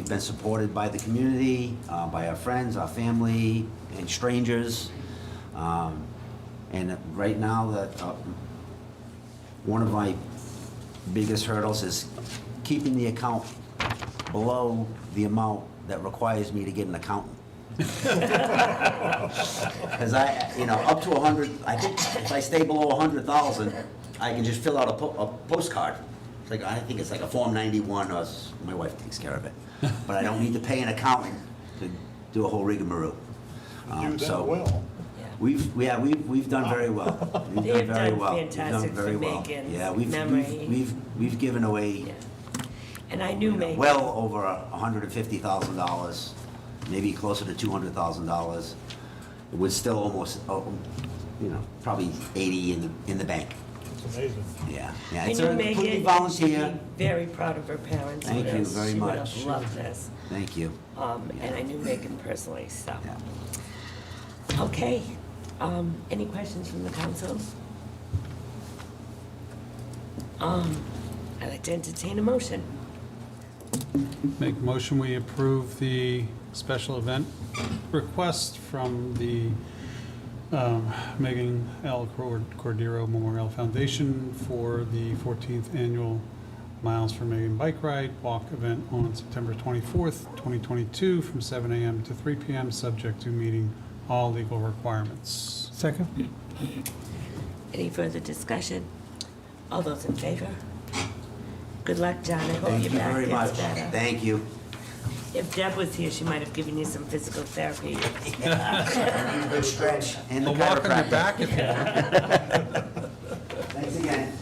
been supported by the community, by our friends, our family, and strangers. And right now, one of my biggest hurdles is keeping the account below the amount that requires me to get an accountant. Because up to 100, I think if I stay below 100,000, I can just fill out a postcard. I think it's like a Form 91, or my wife takes care of it. But I don't need to pay an accountant to do a whole rigmarole. Do that well. We've done very well. We've They done have very done well. fantastic We've done very for well. Megan's Yeah, memory. we've given away Yeah. And I knew Megan. well over $150,000, maybe closer to $200,000. It was still almost, probably 80 in the bank. It's amazing. Yeah, I it's knew a completely Megan, volunteer. she'd be very proud of her parents. Thank you Yes, very she would much. have loved this. Thank you. And I knew Megan personally, so. Yeah. Okay, any questions from the council? I'd like to entertain a motion. Make a motion, we approve the special event request from the Megan L. Cordeiro Memorial Foundation for the 14th Annual Miles for Megan Bike Ride Walk event on September 24th, 2022, from 7 a.m. to 3 p.m., subject to meeting all legal requirements. Second? Any further discussion? All those in favor? Good luck, John. I hope Thank your you back very much. gets better. Thank you. If Deb was here, she might have given you some physical therapy. Good stretch. And the A walk on your chiropractor. back if you want. Thanks again.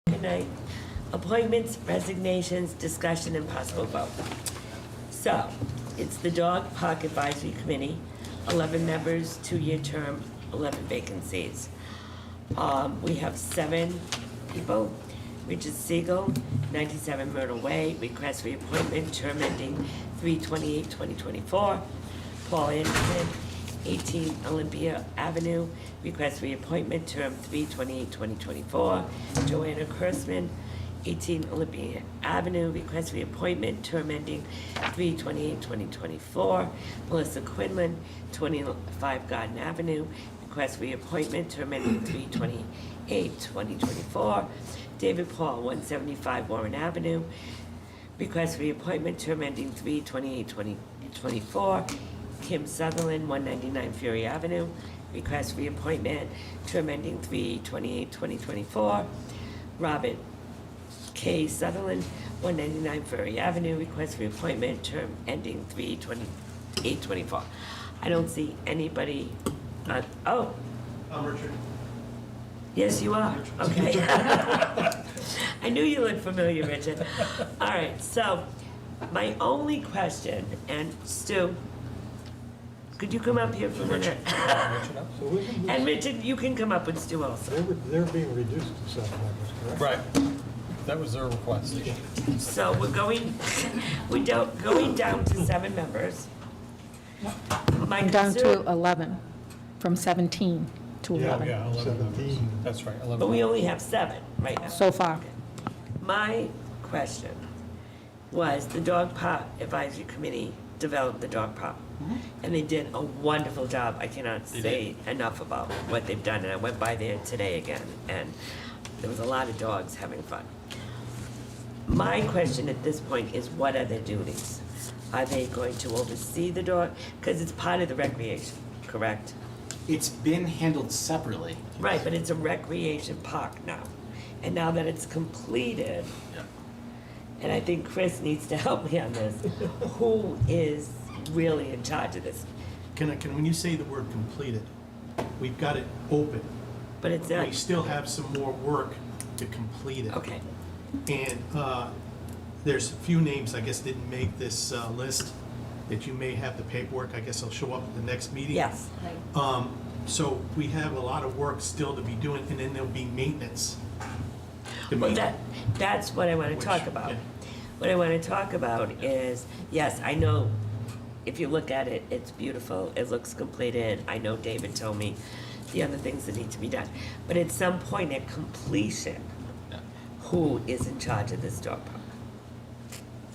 Good night. Appointments, resignations, discussion, and possible vote. So, it's the Dog Park Advisory Committee, 11 members, 2-year term, 11 vacancies. We have 7 people. Richard Siegel, 97 Myrtle Way, request reappointment, term ending 3/28/2024. Paul Anderson, 18 Olympia Avenue, request reappointment, term 3/28/2024. Joanna Kurtzman, 18 Olympia Avenue, request reappointment, term ending 3/28/2024. Melissa Quinlan, 25 Garden Avenue, request reappointment, term ending 3/28/2024. David Paul, 175 Warren Avenue, request reappointment, term ending 3/28/2024. Kim Sutherland, 199 Fury Avenue, request reappointment, term ending 3/28/2024. Robert K. Sutherland, 199 Ferry Avenue, request for appointment, term ending 3/28/24. I don't see anybody on, oh. I'm Richard. Yes, you are, okay. I knew you looked familiar, Richard. All right, so my only question, and Stu, could you come up here for a minute? So isn't And this, Richard, you can come up with Stu also. they're being reduced to 7 members, correct? Right. That was their request. So we're going down to 7 members. My I'm down concern- to 11, from 17 to Yeah. 11 Yeah, 11 members. 17. That's right, 11. But we only have 7 right now. so far. My question was, the Dog Park Advisory Committee developed the dog park. And they did a wonderful job. I cannot say enough about what they've done. And I went by there today again, and there was a lot of dogs having fun. My question at this point is, what are their duties? Are they going to oversee the dog? Because it's part of the recreation, correct? It's been handled separately. Right, but it's a recreation park now. And now that it's completed, and I think Chris needs to help me on this, who is really in charge of this? When you say the word completed, we've got it open. But it's not, We still have some more work to complete it. okay, And there's a few names, I guess, didn't make this list, that you may have the paperwork, I guess will show up at the next meeting. yes. So we have a lot of work still to be doing, and then there'll be maintenance. to Well, be- that's what I want to Which, talk about. yeah. What I want to talk about is, yes, I know, if you look at it, it's beautiful, it looks completed. I know David told me the other things that need to be done. But at some point at completion, who is in charge of this dog park?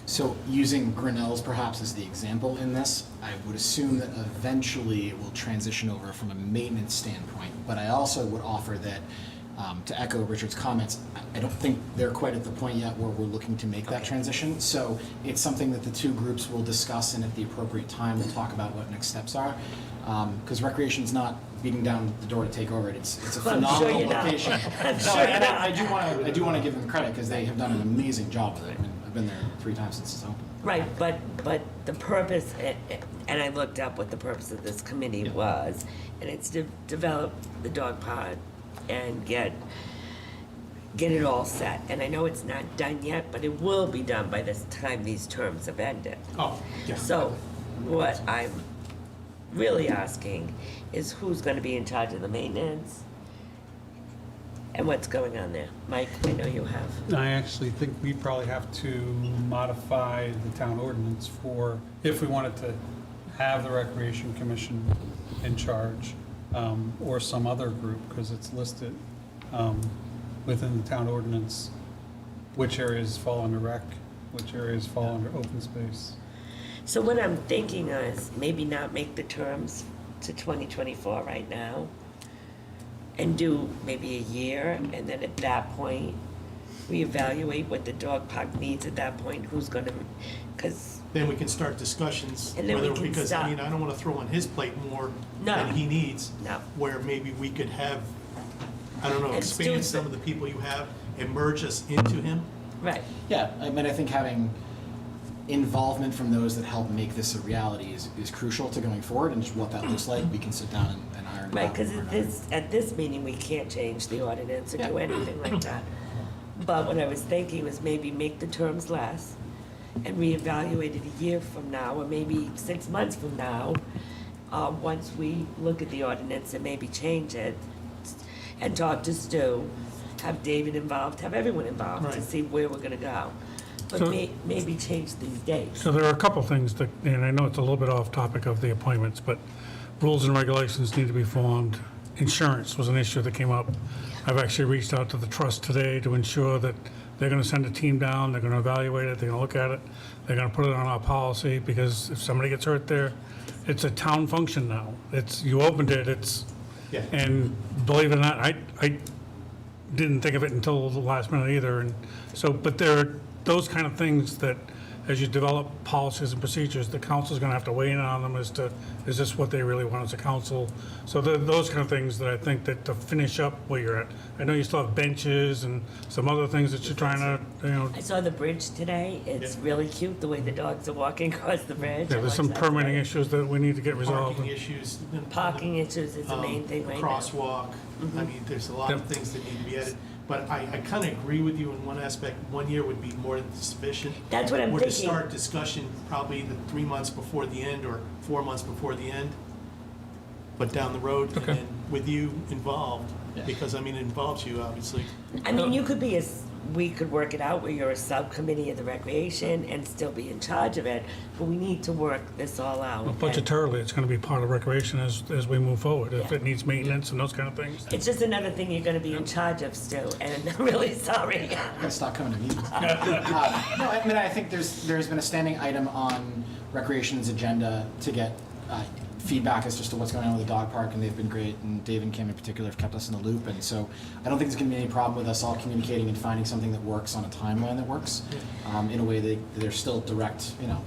So using Grinnell's perhaps as the example in this, I would assume that eventually it will transition over from a maintenance standpoint. But I also would offer that, to echo Richard's comments, I don't think they're quite at the point yet where we're looking to make that transition. So it's something that the two groups will discuss, and at the appropriate time, we'll talk about what next steps are. Because recreation's not beating down the door to take over it. It's a Well, I'm sure phenomenal you're not. location. I'm No, sure and you're I do want to give them credit because they have done an amazing job with it. I mean, I've been there 3 times since it's opened. Right, but the purpose, and I looked up what the purpose of this committee was, and it's to develop the dog park and get it all set. And I know it's not done yet, but it will be done by this time these terms have ended. Oh, yeah. So what I'm really asking is who's gonna be in charge of the maintenance and what's going on there. Mike, I know you have. I actually think we probably have to modify the town ordinance for, if we wanted to have the Recreation Commission in charge, or some other group, because it's listed within the town ordinance, which areas fall under rec, which areas fall under open space. So what I'm thinking is maybe not make the terms to 2024 right now, and do maybe a year, and then at that point, reevaluate what the dog park needs at that point, who's gonna, because, Then we can start discussions, And then we whether, can because, I stop. mean, I don't want to throw on his plate more No. than he needs. No. Where maybe we could have, I don't know, And expand Stu- some of the people you have and merge us into him. right, Yeah, I mean, I think having involvement from those that help make this a reality is crucial to going forward, and just what that looks like, we can sit down and iron it right, out. because over at and this meeting, we can't change the ordinance or do Yeah. anything like that. But what I was thinking was maybe make the terms less, and reevaluate it a year from now, or maybe 6 months from now, once we look at the ordinance and maybe change it, and talk to Stu, have David involved, have everyone involved to Right. see where we're gonna go. But So- maybe change these dates. So there are a couple things that, and I know it's a little bit off topic of the appointments, but rules and regulations need to be formed. Insurance was an issue that came up. I've actually reached out to the trust today to ensure that they're gonna send a team down, they're gonna evaluate it, they're gonna look at it, they're gonna put it on our policy, because if somebody gets hurt there, it's a town function now. It's, you opened it, it's, Yeah. and believe it or not, I didn't think of it until the last minute either, and so, but there are those kind of things that as you develop policies and procedures, the council's gonna have to weigh in on them as to, is this what they really want as a council? So those kind of things that I think that to finish up where you're at. I know you still have benches and some other things that you're trying to, I saw the bridge today. It's really cute, the way the dogs are walking across the bridge. yeah, there's some permitting issues that we need to get resolved. Parking issues. Parking issues is the main thing right now. Crosswalk, I mean, there's a lot of things that need to be added. But I kind of agree with you in one aspect, 1 year would be more than sufficient. That's what I'm Or to thinking. start discussion probably the 3 months before the end or 4 months before the end, but down the road, and Okay. then with you involved, because I mean, it involves you, obviously. I mean, you could be we could work it out where you're a subcommittee of the recreation and still be in charge of it, but we need to work this all out. Well, And budgetarily, it's gonna be part of recreation as we move forward, if Yeah. it needs maintenance and those kind of things. It's just another thing you're gonna be in charge of, Stu, and I'm really sorry. I'm gonna stop coming to meetings. No, I mean, I think there's been a standing item on Recreation's agenda to get feedback as just to what's going on with the dog park, and they've been great, and Dave and Kim in particular have kept us in the loop, and so I don't think there's gonna be any problem with us all communicating and finding something that works on a timeline that works, in a way that they're still direct, you know.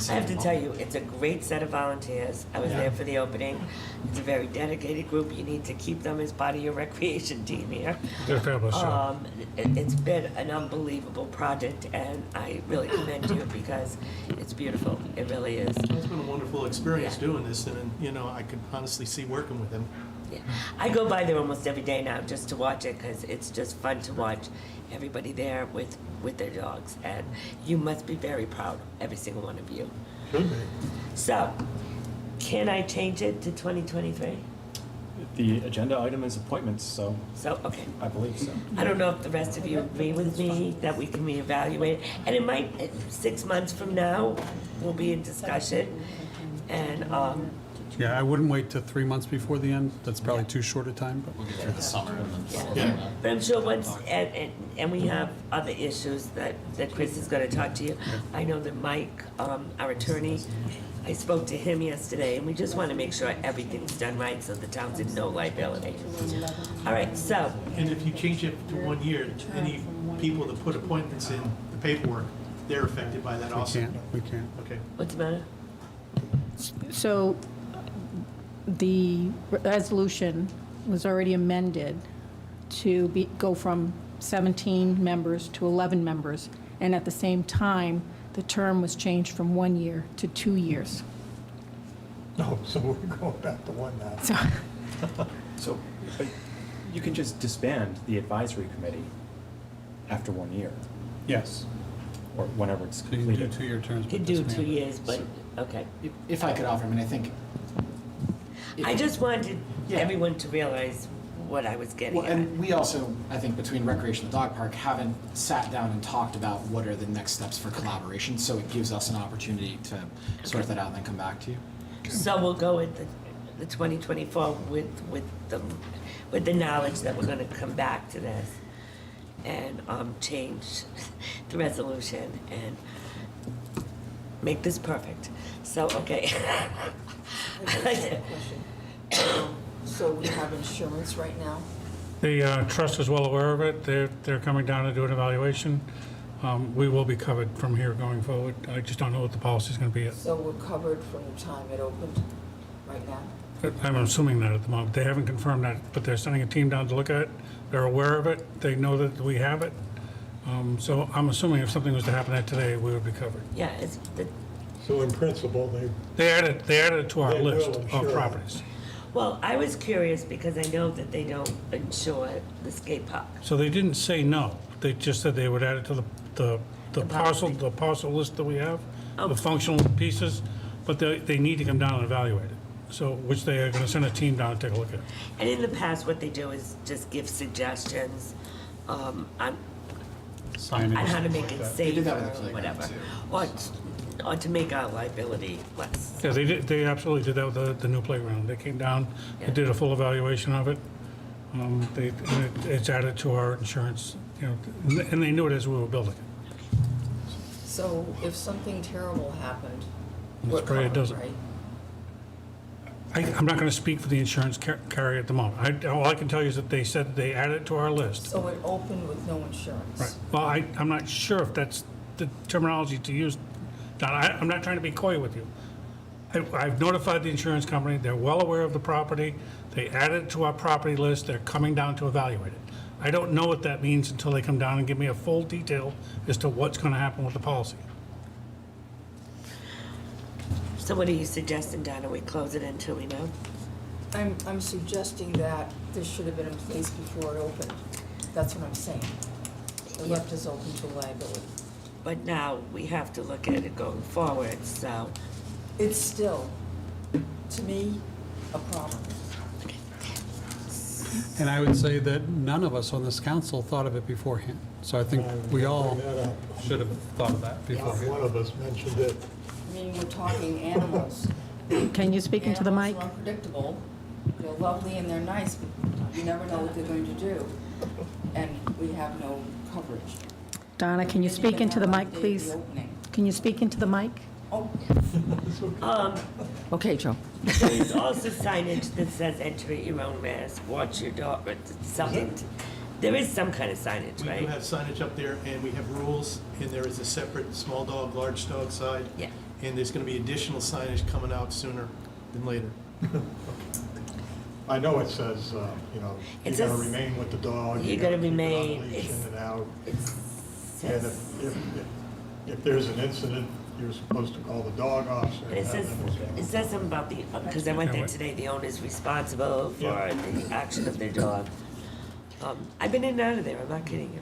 I have to tell you, it's a great set of volunteers. I was there for the opening. It's a very dedicated group. You need to keep them as part of your recreation team here. They're fabulous, yeah. It's been an unbelievable project, and I really commend you because it's beautiful. It really is. It's been a wonderful experience Yeah. doing this, and, you know, I could honestly see working with them. Yeah. I go by there almost every day now just to watch it because it's just fun to watch everybody there with their dogs. And you must be very proud, every single one of you. Should be. So, can I change it to 2023? The agenda item is appointments, so So, okay. I believe so. I don't know if the rest of you agree with me that we can reevaluate. And it might, 6 months from now, we'll be in discussion. And, Yeah, I wouldn't wait till 3 months before the end. That's probably too short a time, but We'll get through the summer and then. yeah. But I'm sure once, and we have other issues that Chris is gonna talk to you. I know that Mike, our attorney, I spoke to him yesterday, and we just wanna make sure everything's done right so the town's in no liability. All right, so, And if you change it to 1 year, any people that put appointments in the paperwork, they're affected by that we also. can't. Okay. what's the matter? So the resolution was already amended to go from 17 members to 11 members, and at the same time, the term was changed from 1 year to 2 years. No, so we're going back to one now. So, So, but you can just disband the advisory committee after 1 year, Yes. or whenever it's So you can do completed. 2-year terms. Could but do disband. 2 years, but, okay. If I could offer, I mean, I think. I just wanted Yeah. everyone to realize what I was getting Well, at. and we also, I think, between Recreation and the Dog Park, haven't sat down and talked about what are the next steps for collaboration, so it gives us an opportunity to sort that out and then come back to you. So we'll go with the 2024 with the knowledge that we're gonna come back to this and change the resolution and make this perfect. So, okay. Question. So we have insurance right now? The trust is well aware of it. They're coming down to do an evaluation. We will be covered from here going forward. I just don't know what the policy's gonna be yet. So we're covered from the time it opened right now? I'm assuming that at the moment. They haven't confirmed that, but they're sending a team down to look at it. They're aware of it. They know that we have it. So I'm assuming if something was to happen there today, we would be covered. Yeah, it's the, So in principle, They added it to our They will list insure of it. properties. well, I was curious because I know that they don't insure the skate park. So they didn't say no. They just said they would add it to the parcel list that we have, Oh. the functional pieces, but they need to come down and evaluate it. So, which they are gonna send a team down and take a look at. And in the past, what they do is just give suggestions on Signage. how to make it They safer did that with the or playground, whatever. too. Or to make our liability less. Yeah, they absolutely did that with the new playground. They came down, they did a full evaluation of it. And it's added to our insurance, you know, and they knew it as we were building it. So if something terrible happened, Let's we're pray it covered, doesn't. right? I'm not gonna speak for the insurance carrier at the moment. All I can tell you is that they said they added it to our list. So it opened with no insurance? Right. Well, I'm not sure if that's the terminology to use Don, I'm not trying to be coy with you. I've notified the insurance company, they're well aware of the property, they added it to our property list, they're coming down to evaluate it. I don't know what that means until they come down and give me a full detail as to what's gonna happen with the policy. So what are you suggesting, Donna? We close it until we know? I'm suggesting that this should have been in place before it opened. That's what I'm saying. It left us open to liability. But now we have to look at it going forward, so. It's still, to me, a problem. And I would say that none of us on this council thought of it beforehand. So I think we all Bring that up. should have thought of that Not beforehand. one of us mentioned it. I mean, we're talking animals. Can you speak into the mic? Animals are unpredictable. They're lovely and they're nice, but you never know what they're going to do. And we have no coverage. Donna, can you Didn't speak even into the have mic, on the day of please? the opening. Can you speak into the mic? Oh, Okay, Joe. There's also signage that says enter at your own risk, watch your dog, or something. There is some kind of signage, We do right? have signage up there, and we have rules, and there is a separate small dog, large dog side. Yeah. And there's gonna be additional signage coming out sooner than later. I know it says, you know, you It gotta says remain with the dog. you gotta gotta keep it on remain, leash it's- In and out. It And says, if there's an incident, you're supposed to call the dog officer. and it have says, them respond. it says something about the, because I went there today, the owner's responsible for Yeah. the action of their dog. I've been in and out of there, I'm not kidding you.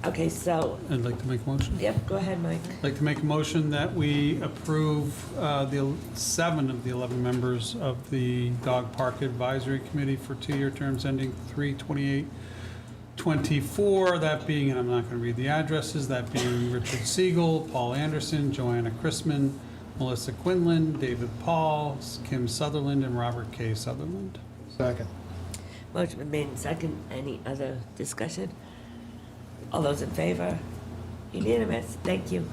Okay, so, I'd like to make a motion. yep, go ahead, Mike. I'd like to make a motion that we approve the 7 of the 11 members of the Dog Park Advisory Committee for 2-year terms ending 3/28/24, that being, and I'm not going to read the addresses, that being Richard Siegel, Paul Anderson, Joanna Chrisman, Melissa Quinlan, David Paul, Kim Sutherland, and Robert K. Sutherland. Second. Motion been made in second. Any other discussion? All those in favor? Unanimous. Thank you.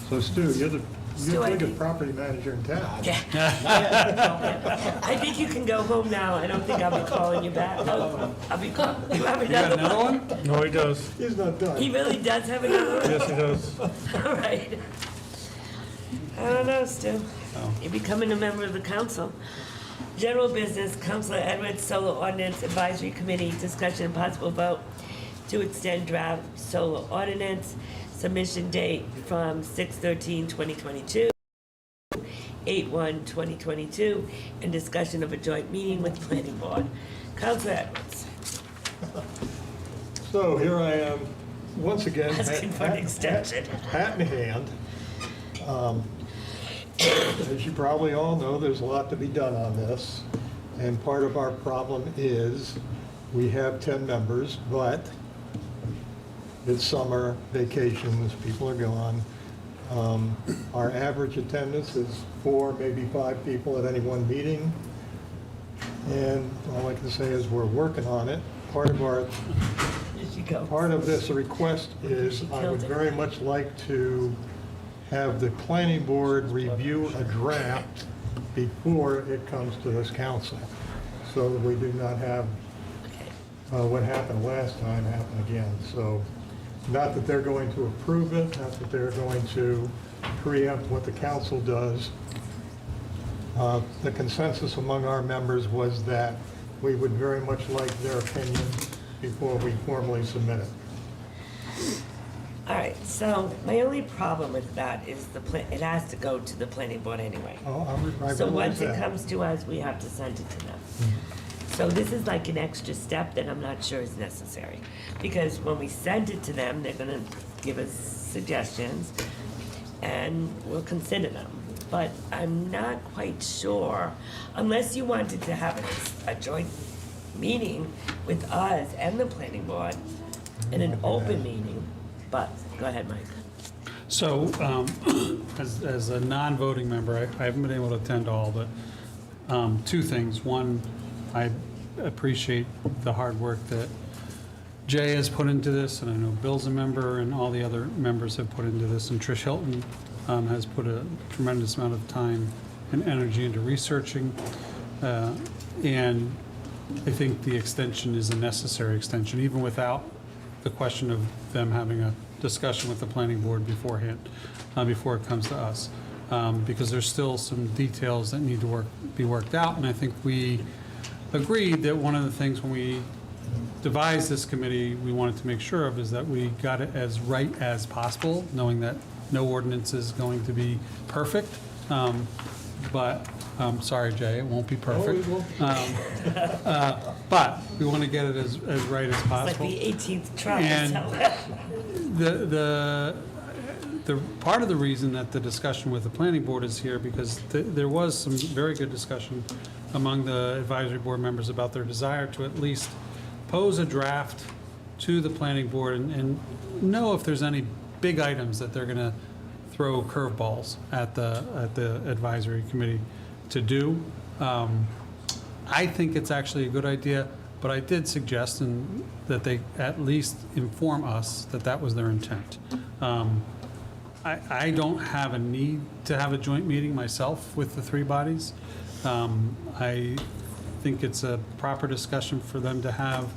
So Stu, you're the Stu, I biggest think- property manager in town. I think you can go home now. I don't think I'll be calling you back. Oh, I'll be calling. You have You got another another one? one? No, he does. He's not done. He really does have another one? Yes, he does. All right. I don't know, Stu. You're becoming a member of the council. General business, Councilor Edwards, Solar Ordinance Advisory Committee, discussion and possible vote to extend draft solar ordinance, submission date from 6/13/2022, 8/1/2022, and discussion of a joint meeting with planning board. Councilor Edwards, So here I am, once again. asking for an extension. Hat in hand. As you probably all know, there's a lot to be done on this, and part of our problem is we have 10 members, but it's summer, vacations, people are gone. Our average attendance is 4, maybe 5 people at any one meeting, and all I can say is we're working on it. Part of Here she goes. this request is I would very much like to have the planning board review a draft before it comes to this council, so that we do not have what happened last time happen again. So, not that they're going to approve it, not that they're going to preempt what the council does. The consensus among our members was that we would very much like their opinion before we formally submit it. All right, so my only problem with that is it has to go to the planning board anyway. Oh, I So realize once it that. comes to us, we have to send it to them. So this is like an extra step that I'm not sure is necessary. Because when we send it to them, they're gonna give us suggestions and we'll consider them. But I'm not quite sure, unless you wanted to have a joint meeting with us and the planning board in an open meeting. But, go ahead, Mike. So, as a non-voting member, I haven't been able to attend all, but 2 things. One, I appreciate the hard work that Jay has put into this, and I know Bill's a member, and all the other members have put into this, and Trish Hilton has put a tremendous amount of time and energy into researching. And I think the extension is a necessary extension, even without the question of them having a discussion with the planning board beforehand, before it comes to us. Because there's still some details that need to be worked out, and I think we agreed that one of the things when we devised this committee, we wanted to make sure of is that we got it as right as possible, knowing that no ordinance is going to be perfect. But, sorry, Jay, it won't be perfect. But we want to get it as right as It's like possible. the 18th try. And so. the part of the reason that the discussion with the planning board is here, because there was some very good discussion among the advisory board members about their desire to at least pose a draft to the planning board and know if there's any big items that they're gonna throw curveballs at the advisory committee to do. I think it's actually a good idea, but I did suggest that they at least inform us that that was their intent. I don't have a need to have a joint meeting myself with the three bodies. I think it's a proper discussion for them to have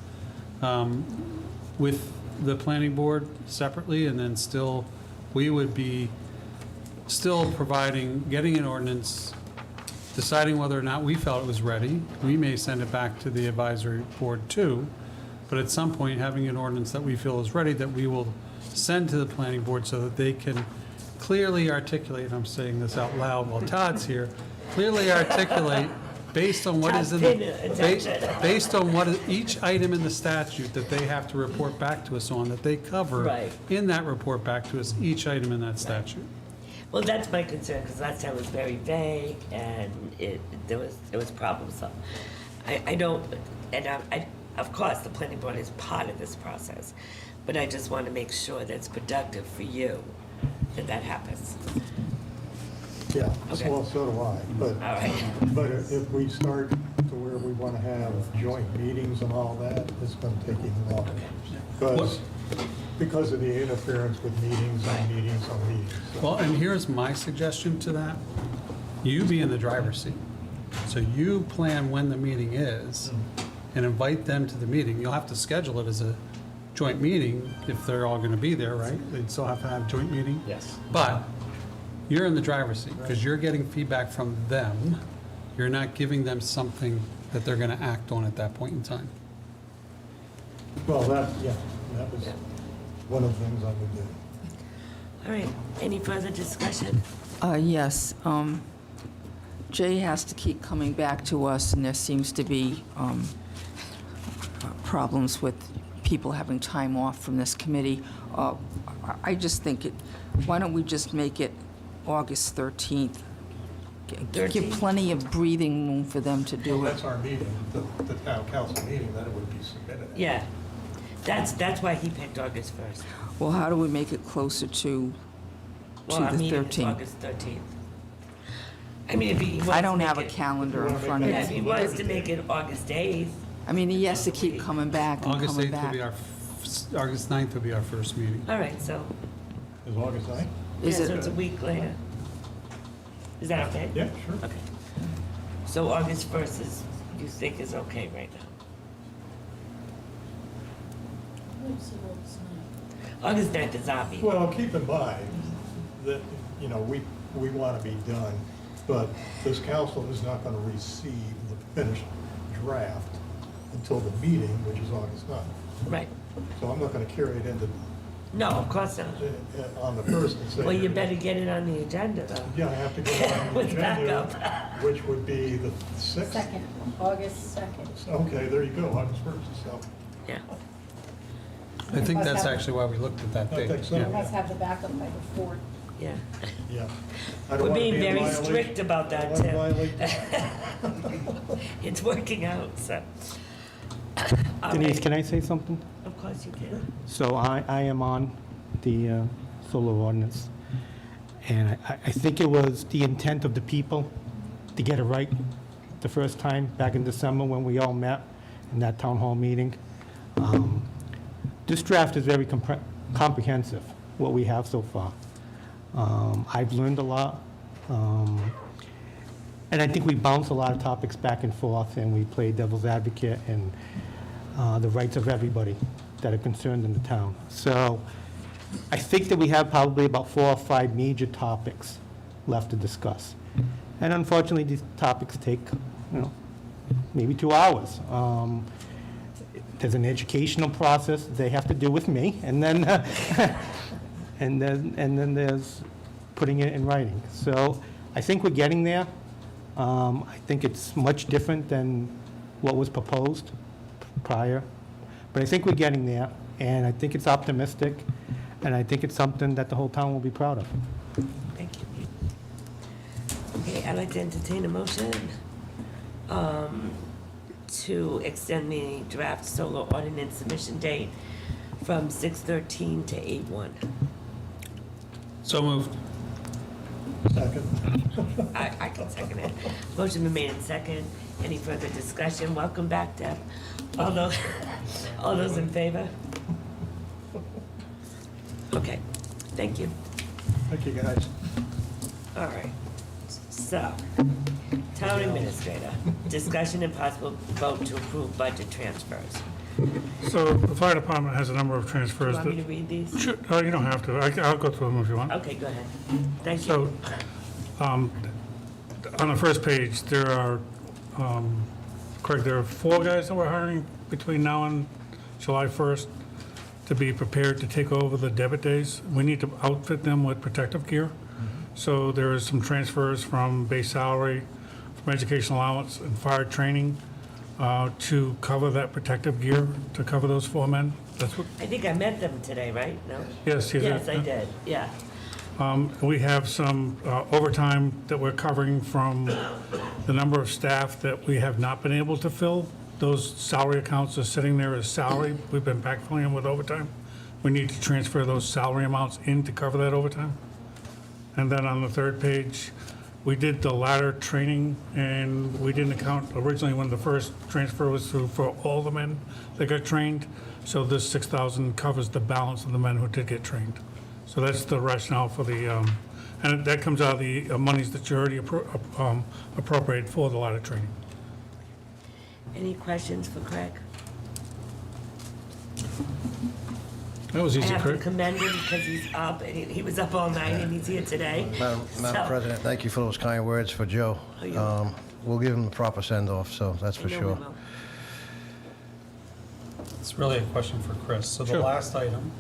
with the planning board separately, and then still, we would be still getting an ordinance, deciding whether or not we felt it was ready. We may send it back to the advisory board too, but at some point, having an ordinance that we feel is ready, that we will send to the planning board so that they can clearly articulate, and I'm saying this out loud while Todd's here, clearly articulate based on what is in based on what each item in the statute that they have to report back to us on, that they cover Right. in that report back to us, each item in that statute. Well, that's my concern, because last time it was very vague, and there was problems, so I don't, and of course, the planning board is part of this process, but I just want to make sure that it's productive for you, that happens. Yeah, Okay. well, so do I, but, All right. but if we start to where we want to have joint meetings and all that, it's going to take even longer. Because of the interference with meetings on meetings on meetings. So- Well, and here's my suggestion to that. You be in the driver's seat. So you plan when the meeting is and invite them to the meeting. You'll have to schedule it as a joint meeting if they're all gonna be there, right? They'd still have to have a joint meeting? Yes. But you're in the driver's seat because you're getting feedback from them. You're not giving them something that they're gonna act on at that point in time. Well, that was one of the things I would do. All right, any further discussion? Yes. Jay has to keep coming back to us, and there seems to be problems with people having time off from this committee. I just think why don't we just make it August 13th? Give plenty of breathing room for them to do Well, it. that's our meeting, the town council meeting, that it would be submitted. Yeah, that's why he picked August 1st. Well, how do we make it closer to Well, our the meeting is 13th? August 13th. I mean, if he wants I don't to have a make it- calendar in front of Yeah, if he me. wants to make it August 8th, I mean, he has to keep coming back and August coming 8th will back. be August 9th will be our first meeting. all right, so, Is August 9th? Is yeah, it- so it's a week later. Is that okay? Yeah, sure. Okay. So August 1st you think is okay right now? August 9th is obvious. Well, keep in mind that, we want to be done, but this council is not going to receive the finished draft until the meeting, which is August 9th. Right. So I'm not going to carry it into, No, of course not. on the first and say. Well, you better get it on the agenda, though. Yeah, I have to get it on the With agenda, backup. which would be the 6th. Second, August 2nd. Okay, there you go, August 1st, so. Yeah. I think that's actually why we looked at that I date. think so. Yeah. Must have the backup by the 4th. Yeah. Yeah. I don't We're wanna being be in very violation. strict about I that, don't Tim. wanna violate that. It's working out, so. All Denise, right. can I say something? Of course you can. So I am on the solar ordinance, and I think it was the intent of the people to get it right the first time, back in December when we all met in that town hall meeting. This draft is very comprehensive, what we have so far. I've learned a lot, and I think we bounced a lot of topics back and forth, and we played devil's advocate and the rights of everybody that are concerned in the town. So I think that we have probably about 4 or 5 major topics left to discuss. And unfortunately, these topics take, maybe 2 hours. There's an educational process they have to do with me, and then and then there's putting it in writing. So I think we're getting there. I think it's much different than what was proposed prior, but I think we're getting there, and I think it's optimistic, and I think it's something that the whole town will be proud of. Thank you. Okay, I'd like to entertain a motion to extend the draft solar ordinance submission date from 6/13 to 8/1. So moved. Second. I can second it. Motion been made in second. Any further discussion? Welcome back, Deb. All those in favor? Okay, thank you. Thank you, guys. All right, so, town administrator, discussion and possible vote to approve budget transfers. So the fire department has a number of transfers. Want me to read these? Sure, you don't have to. I'll go through them if you want. Okay, go ahead. Thank you. So, on the first page, there are, Craig, there are 4 guys that we're hiring between now and July 1st to be prepared to take over the debit days. We need to outfit them with protective gear. So there is some transfers from base salary, from education allowance and fire training to cover that protective gear, to cover those 4 men. That's what, I think I met them today, right? No? yes, you did. Yes, I did, yeah. We have some overtime that we're covering from the number of staff that we have not been able to fill. Those salary accounts are sitting there as salary. We've been backfilling them with overtime. We need to transfer those salary amounts in to cover that overtime. And then on the third page, we did the ladder training, and we didn't account originally when the first transfer was through for all the men that got trained. So this 6,000 covers the balance of the men who did get trained. So that's the rationale for the, and that comes out of the monies that you already appropriated for the ladder training. Any questions for Craig? That was I easy, have to Craig. commend him because he's up, and he was up all night, and he's here today. Madam So- President, thank you for those kind words for Joe. Oh, you're welcome. We'll give him the proper send-off, so that's for I know we sure. will. It's really a question for Chris. So the Sure. last item,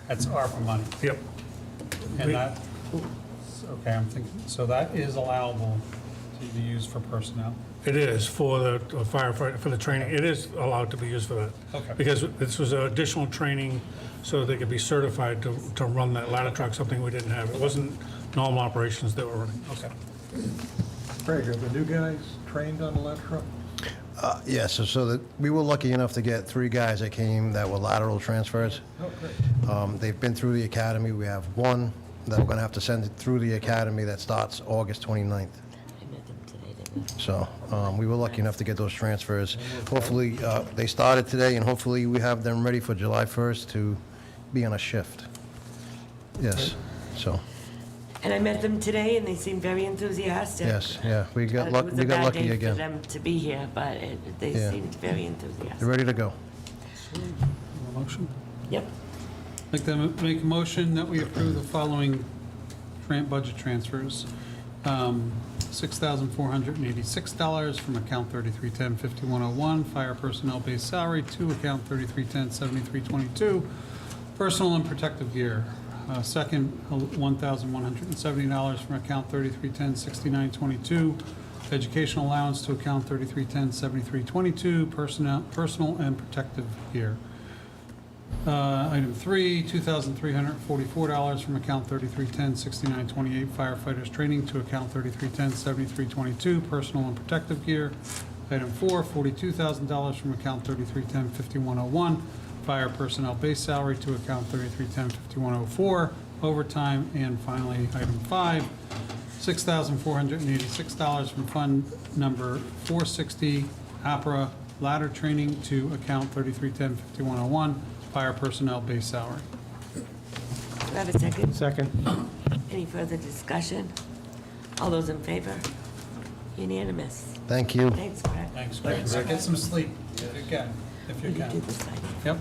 that's ARPA money. Yep. And that, okay, I'm thinking, so that is allowable to be used for personnel? It is for the firefighter, for the training. It is allowed to be used for that. Okay. Because this was additional training so they could be certified to run that ladder truck, something we didn't have. It wasn't normal operations they were running. Okay. Craig, are the new guys trained on the ladder truck? Yes, so that, we were lucky enough to get 3 guys that came that were lateral transfers. Oh, great. They've been through the academy. We have 1 that we're going to have to send it through the academy that starts August 29th. I met them today, didn't I? So we were lucky enough to get those transfers. Hopefully, they started today, and hopefully we have them ready for July 1st to be on a shift. Yes, so, And I met them today, and they seemed very enthusiastic. yes, yeah, we got lucky It was a bad again. day for them to be here, but they Yeah. seemed very enthusiastic. They're ready to go. Motion? Yep. I'd like to make a motion that we approve the following budget transfers. $6,486 from account 3310-5101, fire personnel base salary, to account 3310-7322, personal and protective gear. Second, $1,170 from account 3310-6922, educational allowance to account 3310-7322, personal and protective gear. Item 3, $2,344 from account 3310-6928, firefighters training, to account 3310-7322, personal and protective gear. Item 4, $42,000 from account 3310-5101, fire personnel base salary, to account 3310-5104, overtime. And finally, item 5, $6,486 from fund number 460, APRA ladder training, to account 3310-5101, fire personnel base salary. Do I have a second? Second. Any further discussion? All those in favor? Unanimous. Thank you. Thanks, Craig. Thanks, Greg. Get some sleep if you can. If you Will you do can. this item? Yep.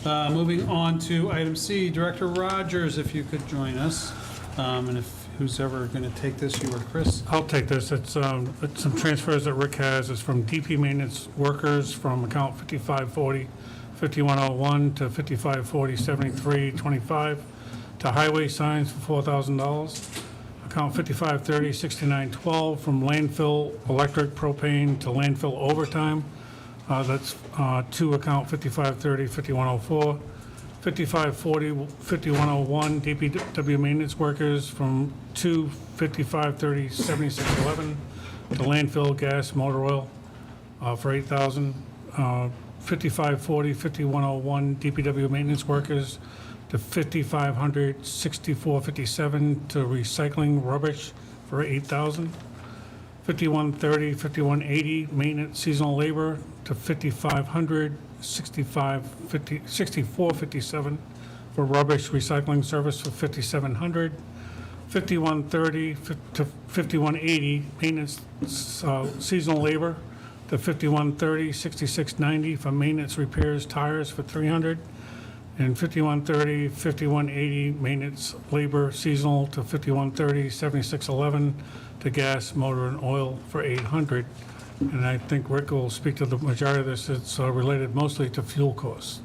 Moving on to item C, Director Rogers, if you could join us. And if who's ever going to take this, you or Chris? I'll take this. It's some transfers that Rick has. It's from DP maintenance workers from account 5540, 5101 to 5540, 7325 to highway signs for $4,000. Account 5530, 6912 from landfill electric propane to landfill overtime. That's to account 5530, 5104. 5540, 5101 DPW maintenance workers from 5530, 7611 to landfill gas motor oil for $8,000. 5540, 5101 DPW maintenance workers to 5500, 6457 to recycling rubbish for $8,000. 5130, 5180 maintenance seasonal labor to 5500, 6457 for rubbish recycling service for 5700. 5130 to 5180 maintenance seasonal labor to 5130, 6690 for maintenance repairs tires for 300. And 5130, 5180 maintenance labor seasonal to 5130, 7611 to gas, motor, and oil for 800. And I think Rick will speak to the majority of this. It's related mostly to fuel costs.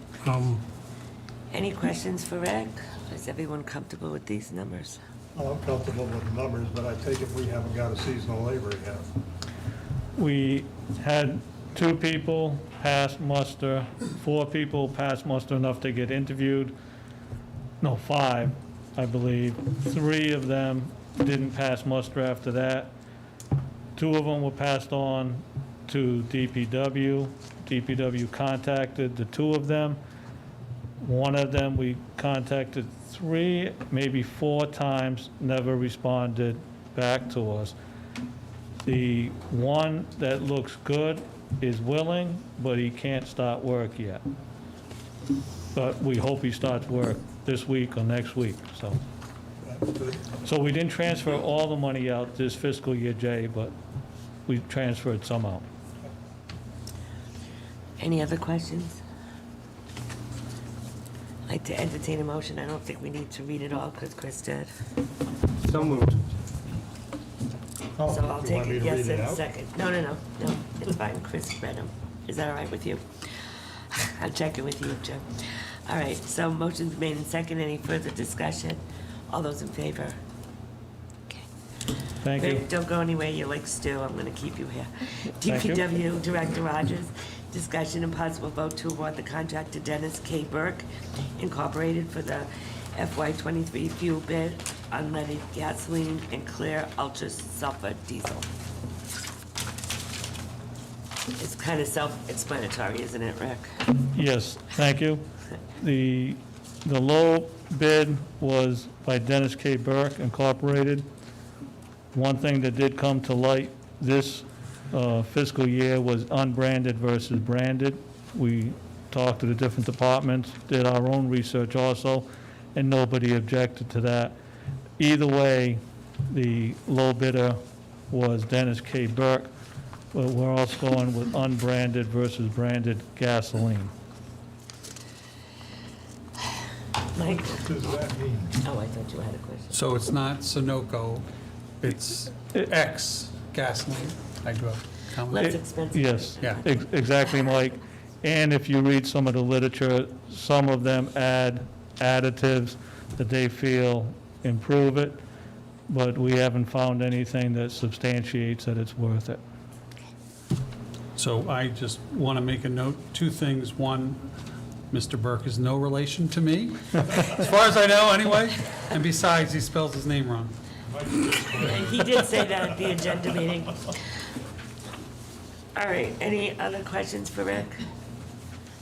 Any questions for Rick? Is everyone comfortable with these numbers? I'm comfortable with the numbers, but I take it we haven't got a seasonal labor yet. We had 2 people pass muster, 4 people pass muster enough to get interviewed. No, 5, I believe. 3 of them didn't pass muster after that. 2 of them were passed on to DPW. DPW contacted the 2 of them. 1 of them we contacted 3, maybe 4 times, never responded back to us. The one that looks good is willing, but he can't start work yet. But we hope he starts work this week or next week, so. So we didn't transfer all the money out this fiscal year, Jay, but we transferred some out. Any other questions? I'd like to entertain a motion. I don't think we need to read it all because Chris did. So moved. So I'll you take want me it to yes read it in a out? second. No, it's fine. Chris read them. Is that all right with you? I'll check it with you, Jim. All right, so motion's made in second. Any further discussion? All those in favor? Thank you. Rick, don't go anywhere. You're like Stu. I'm going to keep you here. Thank you. DPW Director Rogers, discussion and possible vote to award the contract to Dennis K. Burk Incorporated for the FY23 fuel bid, unleaded gasoline and clear ultra sulfur diesel. It's kind of self-explanatory, isn't it, Rick? Yes, thank you. The low bid was by Dennis K. Burk Incorporated. One thing that did come to light this fiscal year was unbranded versus branded. We talked to the different departments, did our own research also, and nobody objected to that. Either way, the low bidder was Dennis K. Burk, but we're also going with unbranded versus branded gasoline. Mike? What does that mean? Oh, I thought you had a question. So it's not Sunoco, it's X gasoline. I grew up. Less expensive. Yes, Yeah. exactly, Mike. And if you read some of the literature, some of them add additives that they feel improve it, but we haven't found anything that substantiates that it's worth it. So I just want to make a note, 2 things. One, Mr. Burke is no relation to me, as far as I know anyway. And besides, he spells his name wrong. He did say that at the agenda meeting. All right, any other questions for Rick?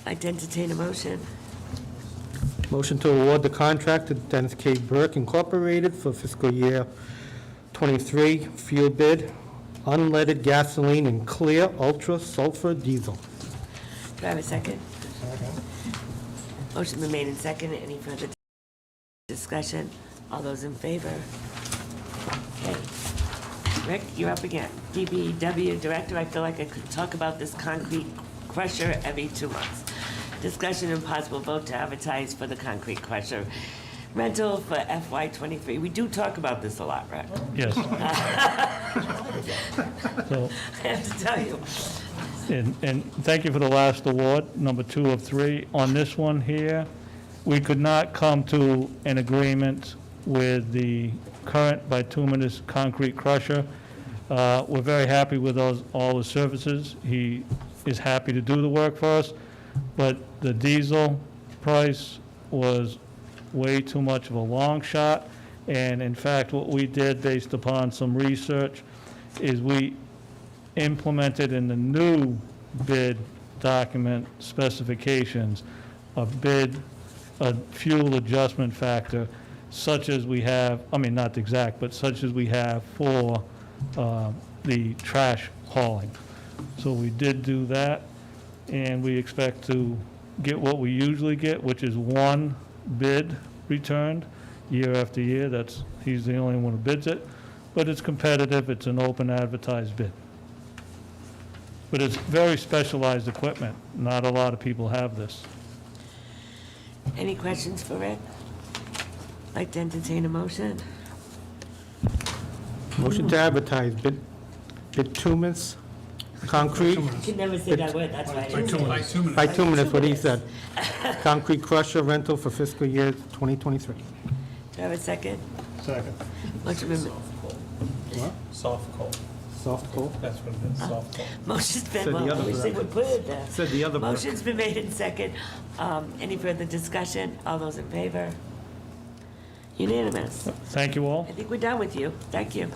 I'd entertain a motion. Motion to award the contract to Dennis K. Burke Incorporated for fiscal year '23 fuel bid, unleaded gasoline and clear ultra sulfur diesel. Do I have a second? Motion been made in second. Any further discussion? All those in favor? Okay. Rick, you're up again. DPW Director, I feel like I could talk about this concrete crusher every 2 months. Discussion and possible vote to advertise for the concrete crusher rental for FY23. We do talk about this a lot, right? Yes. So, I have to tell you. and thank you for the last award, number 2 of 3. On this one here, we could not come to an agreement with the current Bituminous Concrete Crusher. We're very happy with all the services. He is happy to do the work for us, but the diesel price was way too much of a long shot. And in fact, what we did based upon some research is we implemented in the new bid document specifications a fuel adjustment factor such as we have, I mean, not exact, but such as we have for the trash hauling. So we did do that, and we expect to get what we usually get, which is one bid returned year after year. He's the only one who bids it, but it's competitive. It's an open advertised bid. But it's very specialized equipment. Not a lot of people have this. Any questions for Rick? Like to entertain a motion? Motion to advertise bituminous concrete. You can never say that word, that's why I didn't say it. Bituminous, what he said. Concrete crusher rental for fiscal year 2023. Do I have a second? Second. Motion been, What? Soft coal. Soft coal? That's what it is, soft coal. motion's been, Said the well, I other wish they Burke. would put it there. Said the other Burke. Motion's been made in second. Any further discussion? All those in favor? Unanimous. Thank you all. I think we're done with you. Thank you.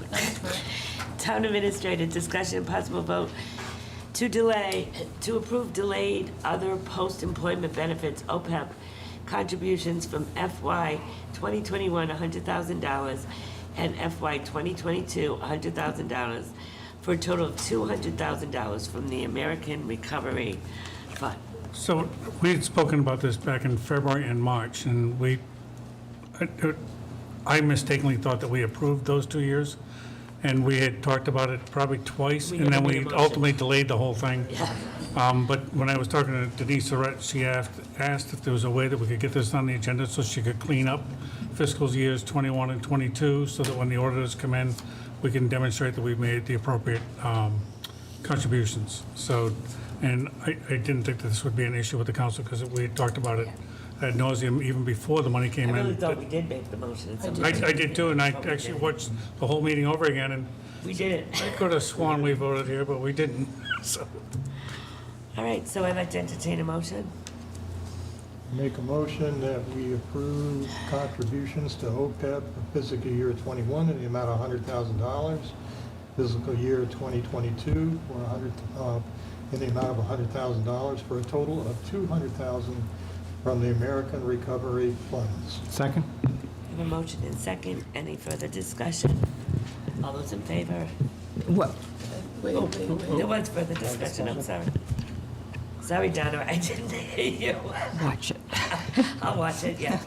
Town Administrator, discussion and possible vote to approve delayed other post-employment benefits, OPEB, contributions from FY 2021, $100,000, and FY 2022, $100,000, for a total of $200,000 from the American Recovery Fund. So we had spoken about this back in February and March, and I mistakenly thought that we approved those 2 years, and we had talked about it probably twice, We and then never made we a motion. ultimately delayed the whole thing. But when I was talking to Denise Surratt, she asked if there was a way that we could get this on the agenda so she could clean up fiscal years 21 and 22, so that when the auditors come in, we can demonstrate that we've made the appropriate contributions. So, and I didn't think that this would be an issue with the council, because we had talked about it ad nauseum even before the money I came in. really thought we did make the motion. at some point. I did too, and I actually watched the whole meeting over again, and We did it. I could have sworn we voted here, but we didn't, so. All right, so I'd like to entertain a motion. Make a motion that we approve contributions to OPEB for fiscal year 21 in the amount of $100,000, fiscal year 2022 for in the amount of $100,000, for a total of $200,000 from the American Recovery Funds. Second? I have a motion and second. Any further discussion? All those in favor? Well, There was further discussion, I'm sorry. Sorry, Donna, I didn't hear you. watch it. I'll watch it, yeah.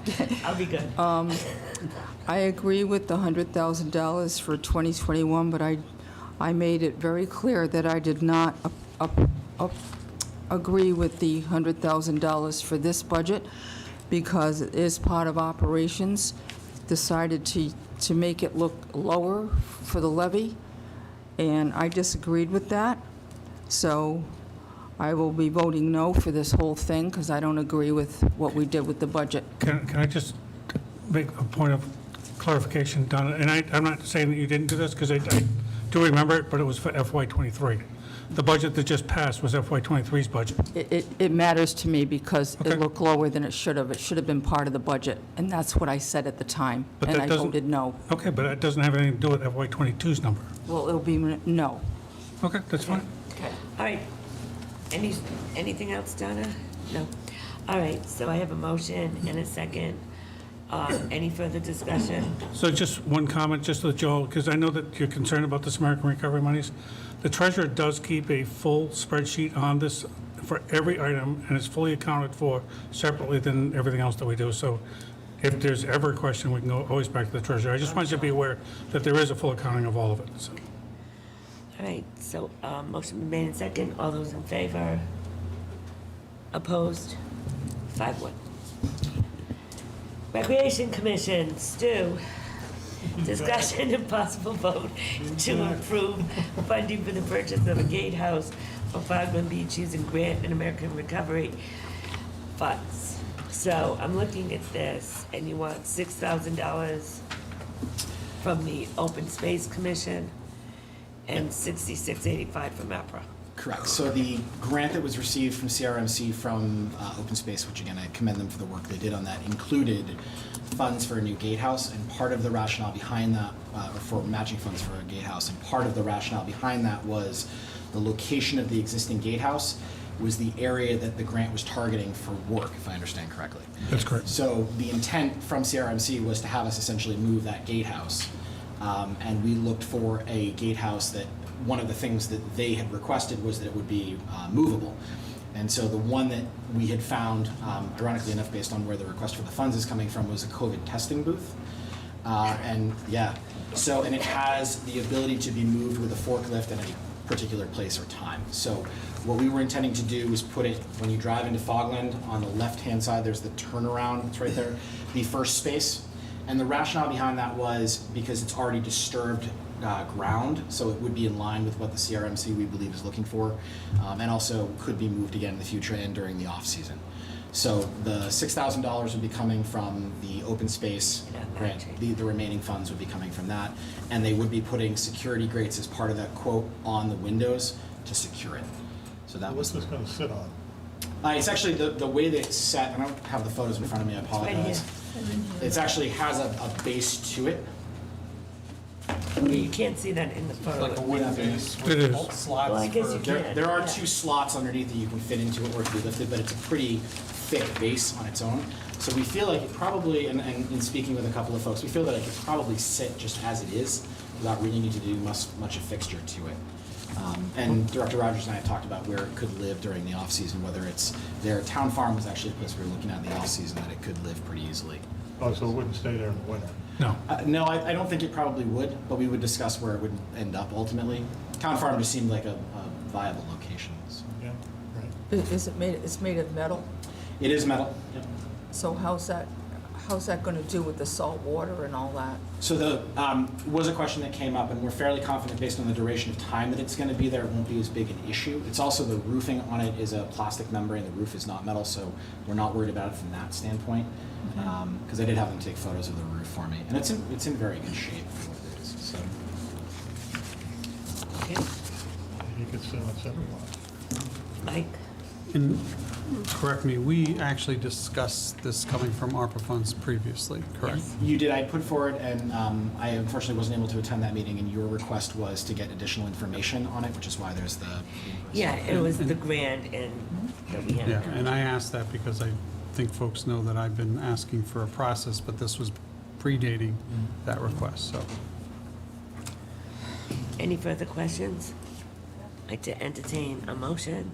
I'll be good. I agree with the $100,000 for 2021, but I made it very clear that I did not agree with the $100,000 for this budget, because it is part of operations. Decided to make it look lower for the levy, and I disagreed with that. So I will be voting no for this whole thing, because I don't agree with what we did with the budget. Can I just make a point of clarification, Donna? And I'm not saying that you didn't do this, because I do remember it, but it was for FY '23. The budget that just passed was FY '23's budget. It matters to me because Okay. it looked lower than it should have. It should have been part of the budget, and that's what I said at the time, But and that I doesn't- voted no. Okay, but that doesn't have anything to do with FY '22's number. Well, it'll be no. Okay, that's fine. All right. Anything else, Donna? No. All right, so I have a motion and a second. Any further discussion? So just one comment, just so that Joel, because I know that you're concerned about this American Recovery monies. The treasurer does keep a full spreadsheet on this for every item, and it's fully accounted for separately than everything else that we do. So if there's ever a question, we can go always back to the treasurer. I just want you to be aware that there is a full accounting of all of it, so. All right, so motion been made in second. All those in favor? Opposed? 5-1. Recreation Commission, Stu. Discussion and possible vote to approve funding for the purchase of a gatehouse for Fogland Beach using grant and American Recovery funds. So I'm looking at this, and you want $6,000 from the Open Space Commission and $66.85 from ARPA. Correct. So the grant that was received from CRMC from Open Space, which again, I commend them for the work they did on that, included funds for a new gatehouse, and part of the rationale behind that, or for matching funds for a gatehouse, and part of the rationale behind that was the location of the existing gatehouse was the area that the grant was targeting for work, if I understand correctly. That's correct. So the intent from CRMC was to have us essentially move that gatehouse, and we looked for a gatehouse that, one of the things that they had requested was that it would be movable. And so the one that we had found, ironically enough, based on where the request for the funds is coming from, was a COVID testing booth. And it has the ability to be moved with a forklift at any particular place or time. So what we were intending to do was put it, when you drive into Fogland, on the left-hand side, there's the turnaround, it's right there, the first space. And the rationale behind that was because it's already disturbed ground, so it would be in line with what the CRMC we believe is looking for, and also could be moved again in the future and during the off-season. So the $6,000 would be coming from the open space grant. The remaining funds would be coming from that, and they would be putting security grates as part of that quote on the windows to secure it. So that What's this going to sit on? it's actually the way that it's set. I don't have the photos in front of me. I apologize. It actually has a base to it. You can't see that in the photo. Like a wooden base. It is. Slots Well, I guess you can. there are yeah. 2 slots underneath that you can fit into it or to be lifted, but it's a pretty thick base on its own. So we feel like it probably, and in speaking with a couple of folks, we feel that it could probably sit just as it is without really needing to do much a fixture to it. And Director Rogers and I have talked about where it could live during the off-season, whether it's their town farm was actually a place we were looking at in the off-season that it could live pretty easily. Oh, so it wouldn't stay there in the winter? No. No, I don't think it probably would, but we would discuss where it would end up ultimately. Town farm just seemed like a viable location. So. Yeah, right. Is it made, it's made of metal? It is metal. Yep. So how's that gonna do with the salt water and all that? So the was a question that came up, and we're fairly confident based on the duration of time that it's going to be there, it won't be as big an issue. It's also the roofing on it is a plastic membrane. The roof is not metal, so we're not worried about it from that standpoint. Because I did have them take photos of the roof for me, and it's in very good shape for what it is. So. Okay. You could sit on center block. Mike? And correct me, we actually discussed this coming from ARPA funds previously, correct? You did. I put forward, and I unfortunately wasn't able to attend that meeting, and your request was to get additional information on it, which is why there's the... Yeah, it was the grant and that we had. Yeah, and I asked that because I think folks know that I've been asking for a process, but this was predating that request, so. Any further questions? I'd like to entertain a motion.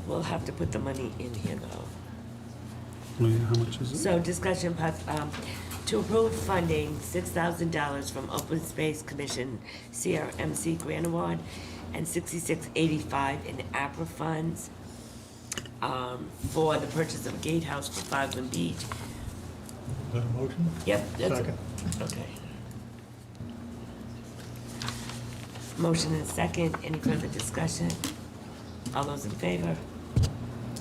We'll have to put the money in here though. How much is it? So discussion, to approve funding $6,000 from Open Space Commission CRMC grant award and $66.85 in APRA funds for the purchase of a gatehouse for Fogland Beach. Is that a motion? Yep. that's- Second. Okay. Motion and second. Any further discussion? All those in favor?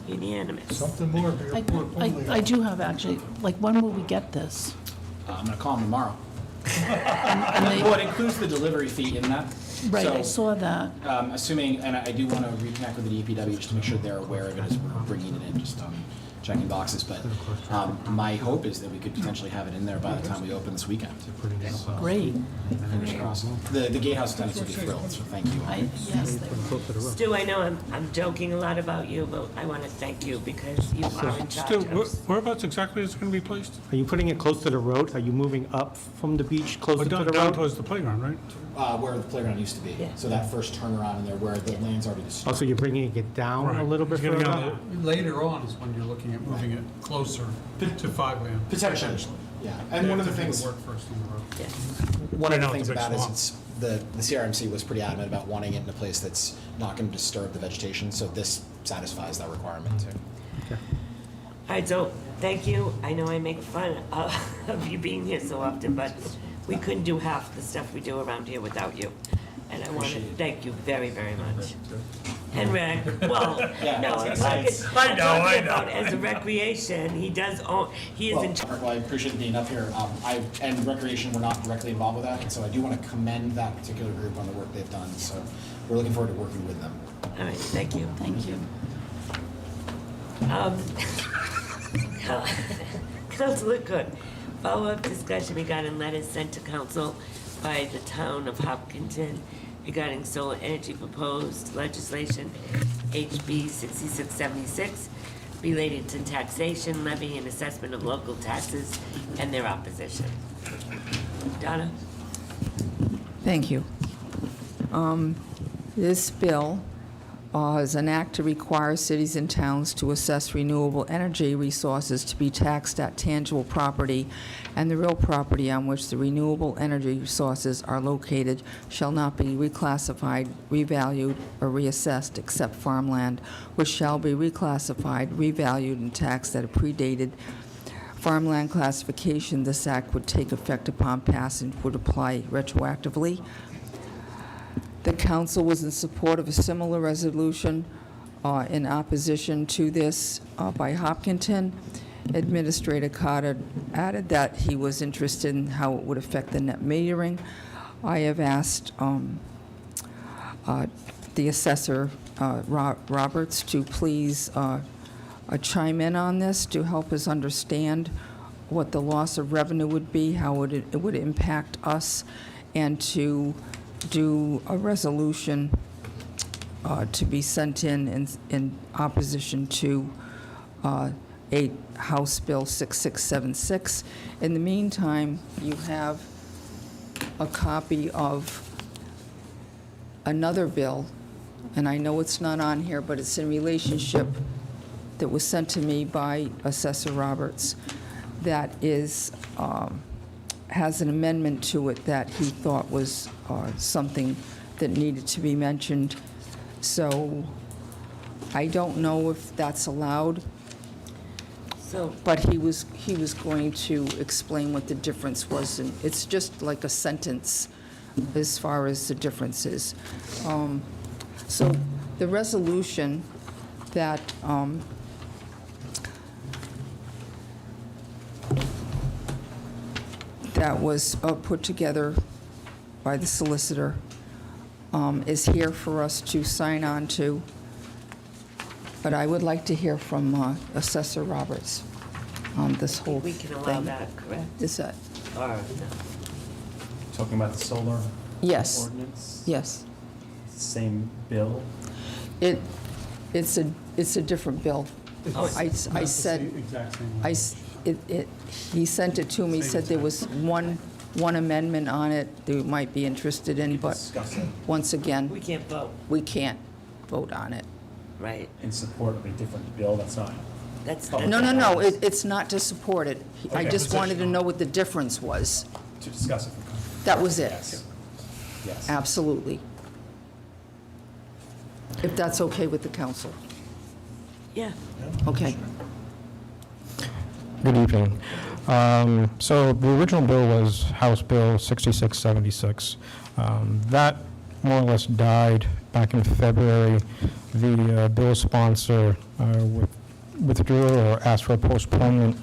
Unanimous. Something more for your poor I do have actually, like, when will we get this? I'm going to call them tomorrow. And they- Well, it includes the delivery fee in that. Right, I So, saw that. assuming, and I do want to reconnect with the DPW just to make sure they're aware of it as we're bringing it in, just checking boxes. But my hope is that we could potentially have it in there by the time we open this weekend. Great. Fingers crossed. The gatehouse attendants would be thrilled, so thank you. Yes, they were. Stu, I know I'm joking a lot about you, but I want to thank you because you are in charge Stu, of. whereabouts exactly is it going to be placed? Are you putting it close to the road? Are you moving up from the beach closer to Down the down road? towards the playground, right? Where the playground used to be. Yeah. So that first turnaround in there where the land's already disturbed. Oh, so you're bringing it down a Right. little bit It's getting further? on Later on is when you're looking at moving it closer to Fogland. Potentially, yeah. And one of the things, Work first on the road. Yeah. one of the Right now, things it's a big about it is swamp. it's, the CRMC was pretty adamant about wanting it in a place that's not going to disturb the vegetation, so this satisfies that requirement too. All right, so, thank you. I know I make fun of you being here so often, but we couldn't do half the stuff we do around here without you. And I want to thank you very, very much. And Rick, well, no, I'm talking about as a recreation, he does own, he is in charge. Well, I appreciate being up here. And Recreation, we're not directly involved with that, and so I do want to commend that particular group on the work they've done. So we're looking forward to working with them. All right, thank you. Thank you. Councilor Cook, follow-up discussion regarding letters sent to council by the Town of Hopkinton regarding solar energy proposed legislation, HB 6676, related to taxation, levy, and assessment of local taxes, and their opposition. Donna? Thank you. This bill is an act to require cities and towns to assess renewable energy resources to be taxed at tangible property, and the real property on which the renewable energy resources are located shall not be reclassified, revalued, or reassessed except farmland, which shall be reclassified, revalued, and taxed at a predated farmland classification. This act would take effect upon passage, would apply retroactively. The council was in support of a similar resolution in opposition to this by Hopkinton. Administrator Carter added that he was interested in how it would affect the net metering. I have asked the assessor, Roberts, to please chime in on this to help us understand what the loss of revenue would be, how it would impact us, and to do a resolution to be sent in opposition to House Bill 6676. In the meantime, you have a copy of another bill, and I know it's not on here, but it's in relationship, that was sent to me by Assessor Roberts, that is has an amendment to it that he thought was something that needed to be mentioned. So I don't know if that's allowed, but he was going to explain what the difference was, and it's just like a sentence as far as the difference is. So the resolution that that was put together by the solicitor is here for us to sign on to. But I would like to hear from Assessor Roberts on this whole thing. We can allow that, correct? Is that? Or no? Talking about the solar Yes. ordinance? Yes. Same bill? It's a different bill. I said, he sent it to me, said there was one amendment on it that we might be interested in, but once again, We can't vote, we can't vote on it. right? In support of a different bill, that's not. That's. No, it's not to support it. I Okay. just wanted to know what the difference was. To discuss it. That was it. Yes. Yes. Absolutely. If that's okay with the council. Yeah. Okay. Good evening. So the original bill was House Bill 6676. That more or less died back in February. The bill sponsor withdrew or asked for a postponement,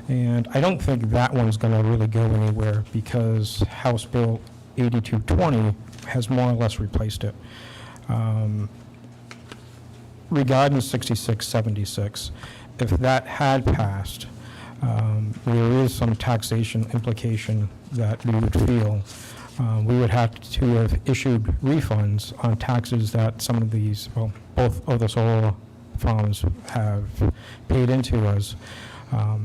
and I don't think that one's going to really go anywhere because House Bill 8220 has more or less replaced it. Regarding 6676, if that had passed, there is some taxation implication that we would feel. We would have to have issued refunds on taxes that some of these, well, both of the solar farms have paid into us. A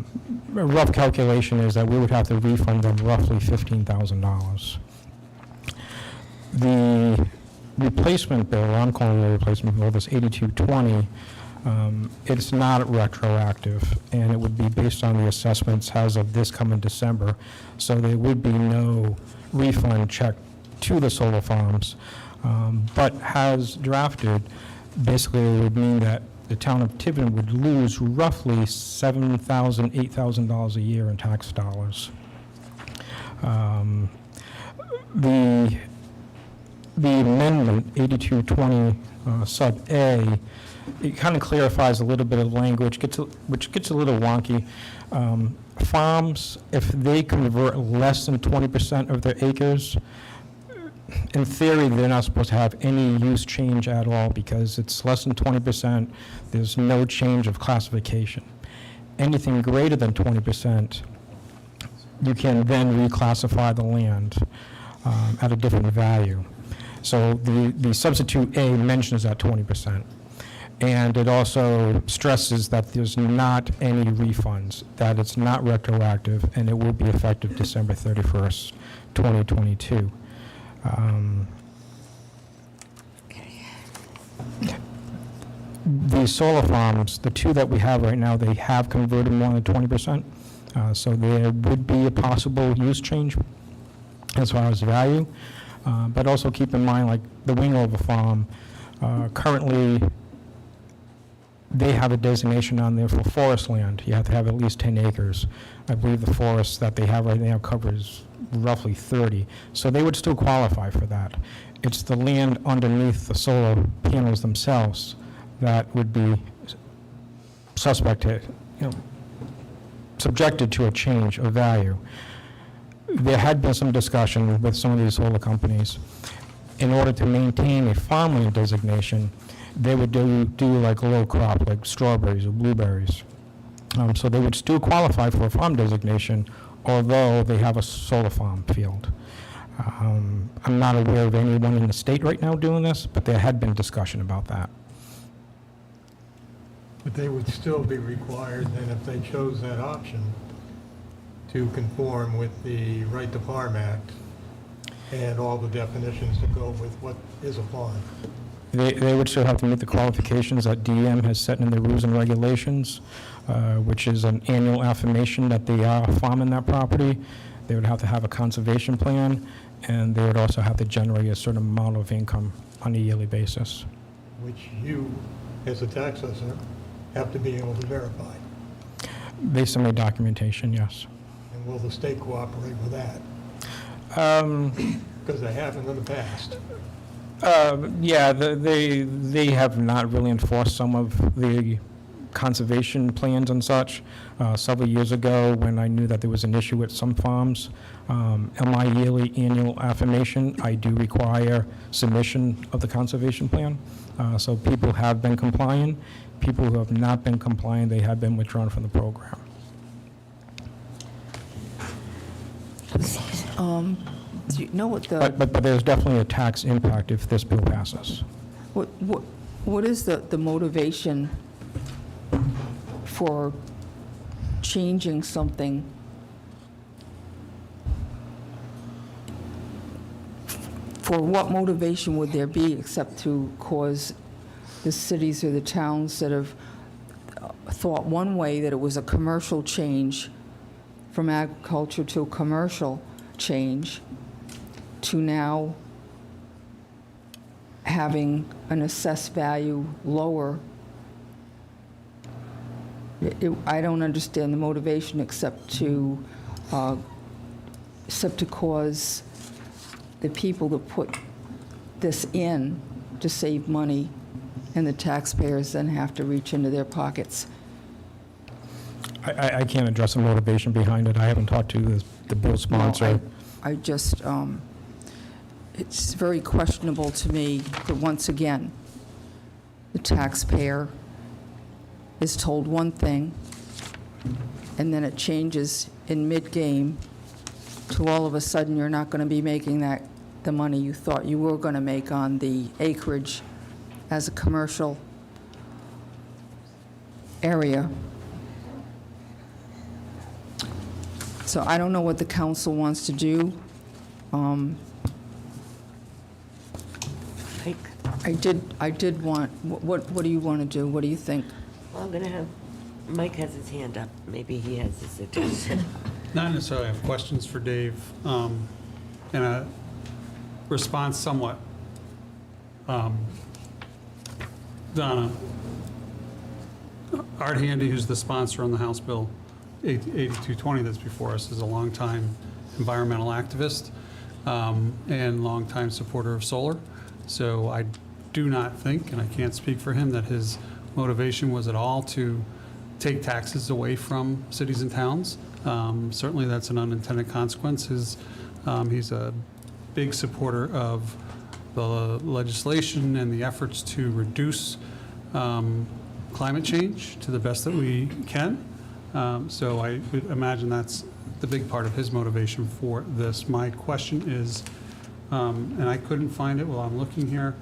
rough calculation is that we would have to refund them roughly $15,000. The replacement bill, I'm calling the replacement bill, this 8220, it's not retroactive, and it would be based on the assessments as of this coming December, so there would be no refund check to the solar farms. But as drafted, basically it would mean that the town of Tiverton would lose roughly $7,000, $8,000 a year in tax dollars. The amendment, 8220 sub A, it kind of clarifies a little bit of language, which gets a little wonky. Farms, if they convert less than 20% of their acres, in theory, they're not supposed to have any use change at all because it's less than 20%, there's no change of classification. Anything greater than 20%, you can then reclassify the land at a different value. So the substitute A mentions that 20%. And it also stresses that there's not any refunds, that it's not retroactive, and it will be effective December 31st, 2022. The solar farms, the two that we have right now, they have converted more than 20%. So there would be a possible use change as far as value. But also keep in mind, like the Wingover farm, currently they have a designation on there for forest land. You have to have at least 10 acres. I believe the forest that they have right now covers roughly 30. So they would still qualify for that. It's the land underneath the solar panels themselves that would be subjected to a change of value. There had been some discussion with some of these solar companies. In order to maintain a farmland designation, they would do like a low crop, like strawberries or blueberries. So they would still qualify for a farm designation, although they have a solar farm field. I'm not aware of anyone in the state right now doing this, but there had been discussion about that. But they would still be required then, if they chose that option, to conform with the Right to Farm Act and all the definitions that go with what is a farm. They would still have to meet the qualifications that DEM has set in their rules and regulations, which is an annual affirmation that they are farming that property. They would have to have a conservation plan, and they would also have to generate a certain amount of income on a yearly basis. Which you, as a tax assessor, have to be able to verify. Based on my documentation, yes. And will the state cooperate with that? Because they haven't in the past. Yeah, they have not really enforced some of the conservation plans and such. Several years ago, when I knew that there was an issue with some farms, in my yearly annual affirmation, I do require submission of the conservation plan. So people have been compliant. People who have not been compliant, they have been withdrawn from the program. Do you know what the... But there's definitely a tax impact if this bill passes. What is the motivation for changing something for what motivation would there be except to cause the cities or the towns that have thought one way that it was a commercial change from agriculture to a commercial change to now having an assessed value lower? I don't understand the motivation except to cause the people to put this in to save money, and the taxpayers then have to reach into their pockets. I can't address the motivation behind it. I haven't talked to the bill sponsor. No, I just, it's very questionable to me that once again, the taxpayer is told one thing, and then it changes in mid-game to all of a sudden you're not going to be making the money you thought you were going to make on the acreage as a commercial area. So I don't know what the council wants to do. I did want, what do you want to do? What do you think? Well, I'm going to have, Mike has his hand up. Maybe he has a suggestion. Not necessarily have questions for Dave, and a response somewhat. Donna, Art Handy, who's the sponsor on the House Bill 8220 that's before us, is a longtime environmental activist and longtime supporter of solar. So I do not think, and I can't speak for him, that his motivation was at all to take taxes away from cities and towns. Certainly that's an unintended consequence. He's a big supporter of the legislation and the efforts to reduce climate change to the best that we can. So I would imagine that's the big part of his motivation for this. My question is, and I couldn't find it while I'm looking here,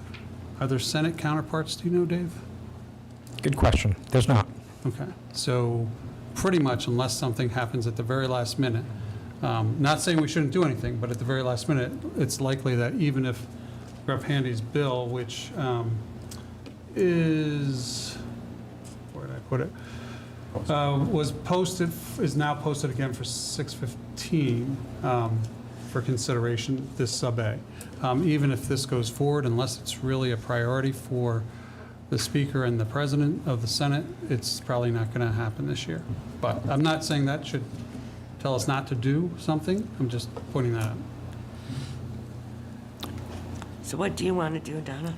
are there Senate counterparts, do you know, Dave? Good question. There's not. Okay, so pretty much unless something happens at the very last minute, not saying we shouldn't do anything, but at the very last minute, it's likely that even if Rep. Handy's bill, which is, where did I put it? Was posted, is now posted again for 6/15 for consideration, this sub-A. Even if this goes forward, unless it's really a priority for the Speaker and the President of the Senate, it's probably not going to happen this year. But I'm not saying that should tell us not to do something. I'm just pointing that out. So what do you want to do, Donna?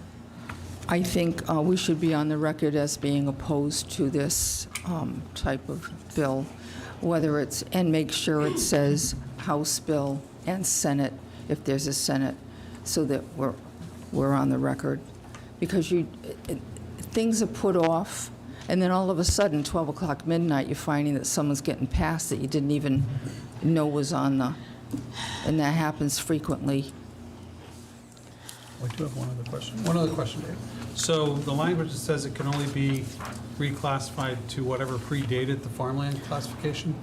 I think we should be on the record as being opposed to this type of bill, whether it's, and make sure it says House bill and Senate, if there's a Senate, so that we're on the record. Because things are put off, and then all of a sudden, 12 o'clock midnight, you're finding that someone's getting passed that you didn't even know was on the, and that happens frequently. I do have one other question. One other question, Dave. So the language that says it can only be reclassified to whatever predated the farmland classification,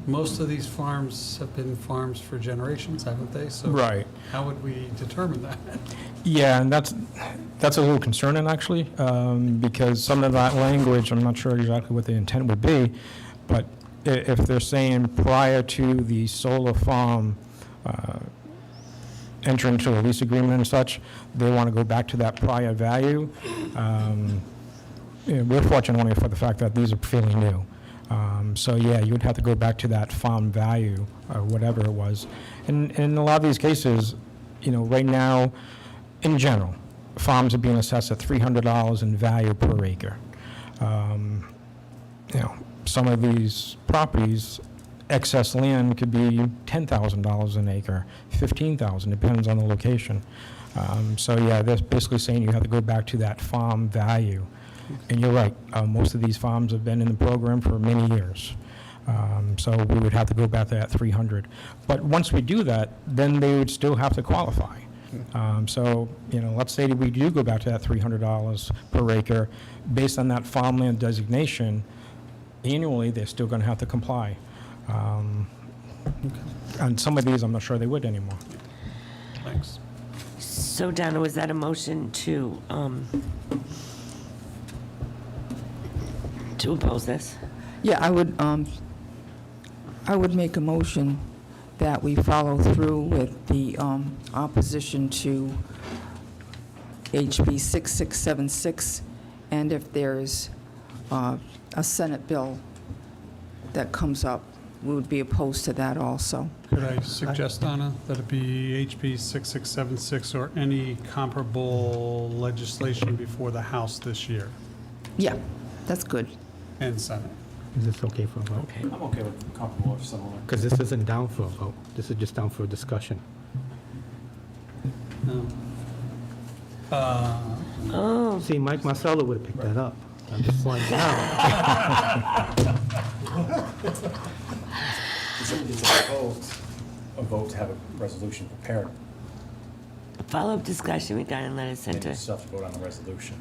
most of these farms have been farms for generations, haven't they? So Right. how would we determine that? Yeah, and that's a little concerning, actually, because some of that language, I'm not sure exactly what the intent would be, but if they're saying prior to the solar farm entering into a lease agreement and such, they want to go back to that prior value. We're fortunate only for the fact that these are fairly new. So yeah, you would have to go back to that farm value, or whatever it was. And in a lot of these cases, right now, in general, farms are being assessed at $300 in value per acre. Some of these properties, excess land could be $10,000 an acre, $15,000, depends on the location. So yeah, they're basically saying you have to go back to that farm value. And you're right, most of these farms have been in the program for many years. So we would have to go back to that 300. But once we do that, then they would still have to qualify. So, let's say that we do go back to that $300 per acre, based on that farmland designation, annually, they're still going to have to comply. And some of these, I'm not sure they would anymore. Thanks. So Donna, was that a motion to oppose this? Yeah, I would make a motion that we follow through with the opposition to HB 6676, and if there's a Senate bill that comes up, we would be opposed to that also. Could I suggest, Donna, that it be HB 6676 or any comparable legislation before the House this year Yeah, that's good. and Senate? Is this okay for a vote? Okay. I'm okay with comparable or similar. Because this isn't down for a vote. This is just down for discussion. No. Oh, See, Mike Marcello would have picked that up. I'm just pointing out. It's a vote to have a resolution prepared. follow-up discussion regarding letter Then you center. still have to vote on the resolution.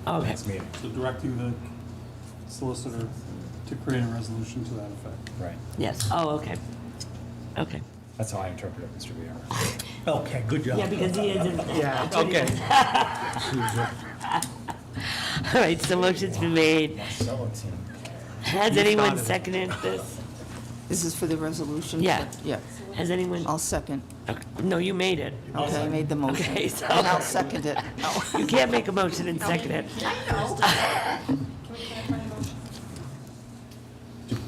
Okay. Next meeting. So directing the solicitor to create a resolution to that effect. Right. Yes, oh, okay. Okay. That's how I interpret it, Mr. Villar. Okay, good job. Yeah, because he isn't. Yeah, okay. All right, so motion's been made. Marcelo team. Has You anyone started it. seconded this? This is for the resolution? Yeah. Yeah. Has anyone? I'll second. Okay. No, you made it. Okay, I made the motion. Okay, so- And I'll second it. You can't make a motion and second it.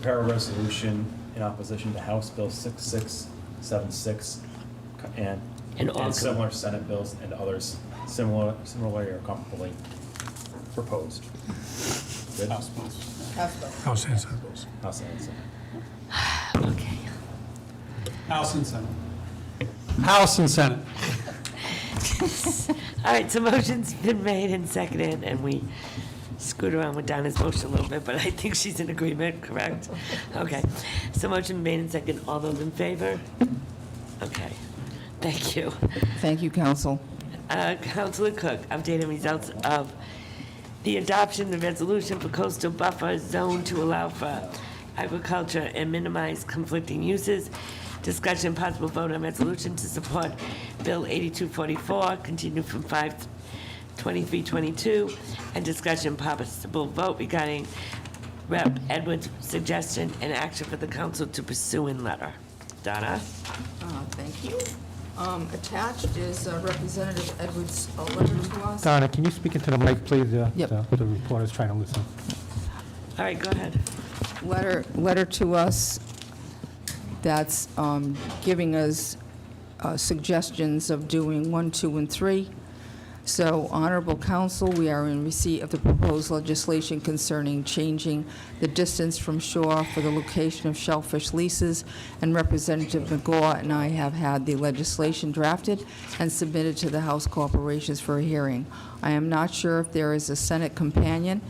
prepare a resolution in opposition to House Bill 6676 and all similar Senate bills and others similarly or comparably proposed. Good? House and Senate. House and Senate. Okay. House and Senate. House and Senate. All right, so motion's been made and seconded, and we screwed around with Donna's motion a little bit, but I think she's in agreement, correct? Okay, so motion made and seconded. All those in favor? Okay, thank you. Thank you, Council. Councilor Cook, updating results of the adoption of the resolution for coastal buffer zone to allow for agriculture and minimize conflicting uses. Discussion possible vote on resolution to support Bill 8244, continued from 5/23/22, and discussion possible vote regarding Rep. Edwards' suggestion and action for the council to pursue in letter. Donna? Thank you. Attached is Representative Edwards' letter to us. Donna, can you speak into the mic, please? Yep. The reporter's trying to listen. All right, go ahead. Letter to us that's giving us suggestions of doing 1, 2, and 3. So, Honorable Council, we are in receipt of the proposed legislation concerning changing the distance from shore for the location of shellfish leases, and Representative McGaw and I have had the legislation drafted and submitted to the House Corporations for a hearing. I am not sure if there is a Senate companion.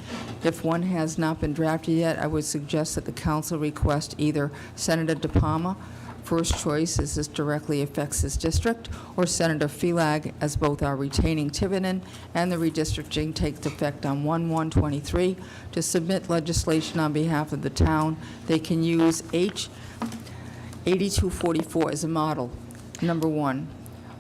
If one has not been drafted yet, I would suggest that the Council request either Senator DePalma, first choice as this directly affects his district, or Senator Felag, as both are retaining Tiverton and the redistricting takes effect on 1/1/23, to submit legislation on behalf of the town. They can use H 8244 as a model. Number 1,